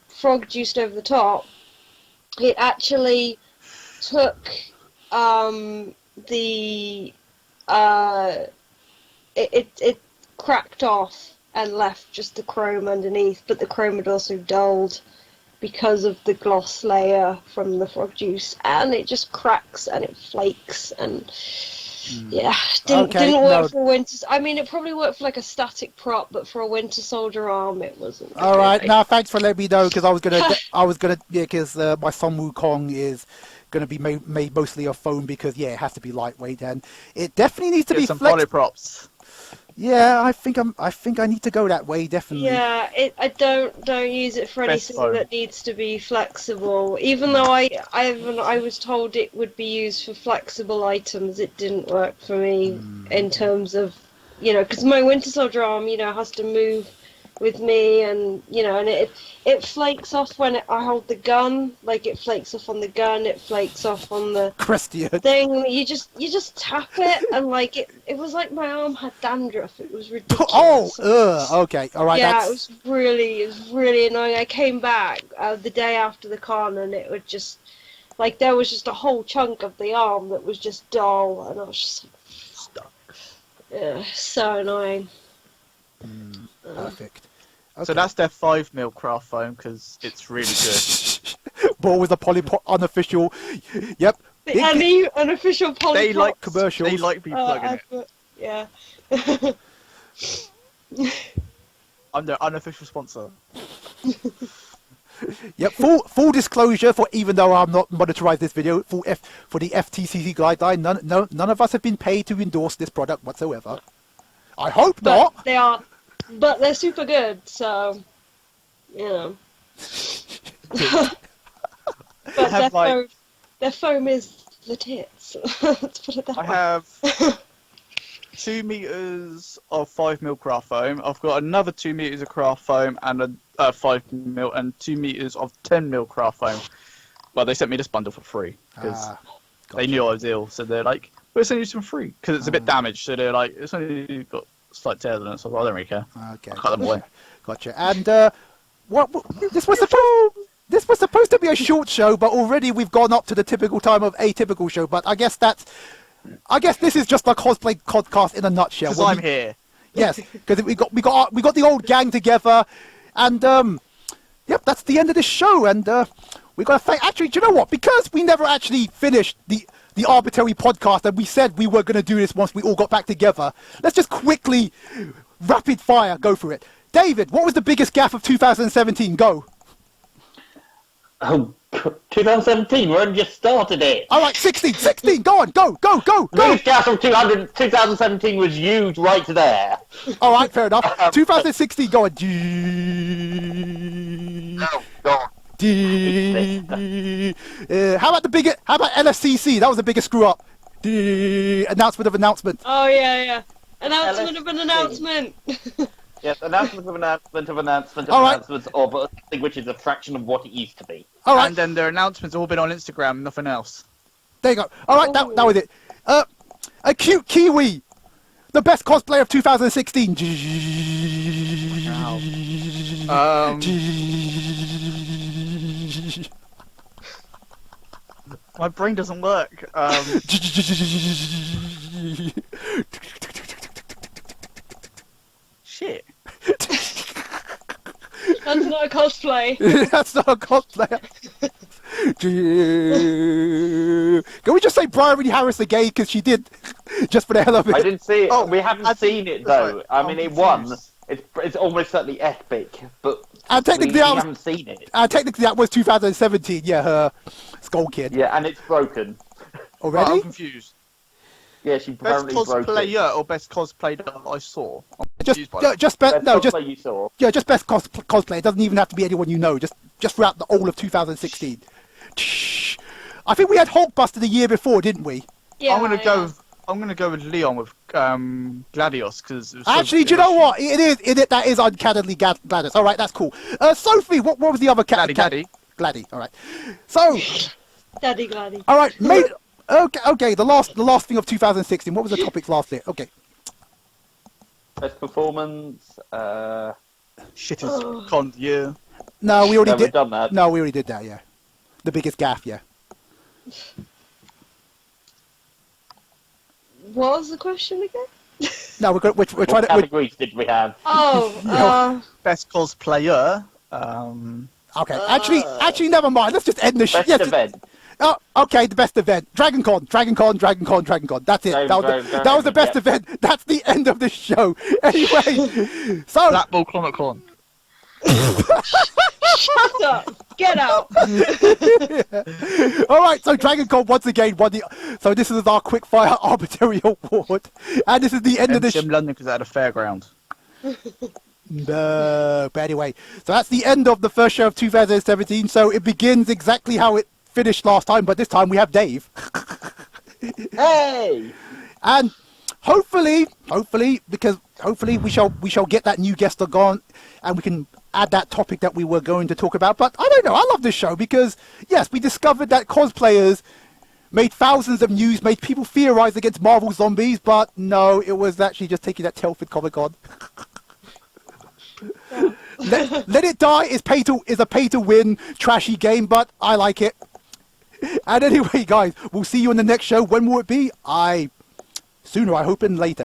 frog juiced over the top. It actually took it cracked off and left just the chrome underneath, but the chrome had also dulled because of the gloss layer from the frog juice, and it just cracks and it flakes, and didn't work for Winter. I mean, it probably worked for like a static prop, but for a Winter Soldier arm, it wasn't. All right, now thanks for letting me know, because I was gonna, because my Sun Wukong is gonna be made mostly of foam, because it has to be lightweight, and it definitely needs to be some polyprops. Yeah, I think I need to go that way, definitely. Yeah, I don't use it for anything that needs to be flexible. Even though I was told it would be used for flexible items, it didn't work for me in terms of, because my Winter Soldier arm, has to move with me, and and it flakes off when I hold the gun. Like, it flakes off on the gun, it flakes off on the Christian thing. You just tap it, and like it was like my arm had dandruff. It was ridiculous. Okay, all right. Yeah, it was really annoying. I came back the day after the con, and it would just there was just a whole chunk of the arm that was just dull, and I was just stuck. Yeah, so annoying. Perfect. Okay. So that's their 5mm craft foam, because it's really good. But with a Polypop unofficial. Yep. Any unofficial Polypop. They like commercials. They like me plugging it. Yeah. I'm their unofficial sponsor. Yep. Full disclosure, for even though I'm not monetized this video, for the FTCC guideline, none of us have been paid to endorse this product whatsoever. I hope not. But they're super good, so But their foam is the tits. Let's put it that way. I have 2 meters of 5mm craft foam. I've got another 2 meters of craft foam and a 5mm and 2 meters of 10mm craft foam. Well, they sent me this bundle for free because they knew I was ill, so they're like, "We'll send you some free," because it's a bit damaged. So they're like, "It's only got slight tears on it," so I don't really care. Okay. I cut them away. Gotcha. And this was supposed to be a short show, but already we've gone up to the typical time of a typical show. But I guess this is just a cosplay podcast in a nutshell. Because I'm here. Yes, because we got the old gang together, and that's the end of this show. And we got to thank. Actually, do you know what? Because we never actually finished the arbitrary podcast, and we said we were going to do this once we all got back together. Let's just quickly, rapid fire, go for it. David, what was the biggest gaffe of 2017? Go. Oh, 2017, we only just started it. All right, 16, go on, go. The biggest gaffe of 2017 was you right there. All right, fair enough. 2016, go on. Oh, God. How about LSCC? That was the biggest screw up. Announcement of announcement. Oh yeah. Announcement of an announcement. Yes, announcement of announcement, or something which is a fraction of what it used to be. All right. And then their announcements have all been on Instagram, nothing else. There you go. All right, that was it. A Cute Kiwi, the best cosplayer of 2016. My brain doesn't work. Shit. That's not a cosplay. That's not a cosplayer. Can we just say Bryony Harris the gay, because she did just for the hell of it. I didn't see it. Oh, We haven't seen it though. I mean, it won. It's almost certainly epic, but And technically, we haven't seen it. Technically, that was 2017. Yeah, her Skull Kid. Yeah, and it's broken. Already? I'm confused. Yeah, she Best apparently broke it. cosplayer or best cosplay that I saw? I'm Just, confused by that. just Best no, just cosplay you saw. yeah, just best cosplay. It doesn't even have to be anyone you know. Just throughout the whole of 2016. I think we had Hulkbuster the year before, didn't we? Yeah, I'm gonna go with Leon with Gladius because Actually, do you know what? That is uncannily Gladys. All right, that's cool. Sophie, what was the other cat? Gladdy. All right. So, Daddy Gladdy. all right, mate. Okay. The last thing of 2016. What was the topics last year? Okay. Best performance. shit is con. Yeah. No, we already No, did. we've done that. No, we already did that. Yeah. The biggest gaff. Yeah. What was the question again? No, we're trying What to. categories did we have? Oh, Best cosplayer. Okay. Actually, never mind. Let's just end the shit. Best event. Oh, okay, the best event. Dragon Con. That's it. That was the best event. That's the end of the show. Anyway, so... Blackball Comic Con. shut up! Get out! All right, so Dragon Con once again won the... So this is our quickfire arbitrary award. And this is the end of the show. London because at a fairground. No, but anyway. So that's the end of the first show of 2017. So it begins exactly how it finished last time, but this time we have Dave. Hey! And hopefully we shall get that new guest on, and we can add that topic that we were going to talk about. But I don't know, I love this show because yes, we discovered that cosplayers made thousands of news, made people theorize against Marvel zombies, but no, it was actually just taking that Telford Comic Con. Let It Die is a pay to win trashy game, but I like it. And anyway, guys, we'll see you in the next show. When will it be? Sooner, I hope, and later.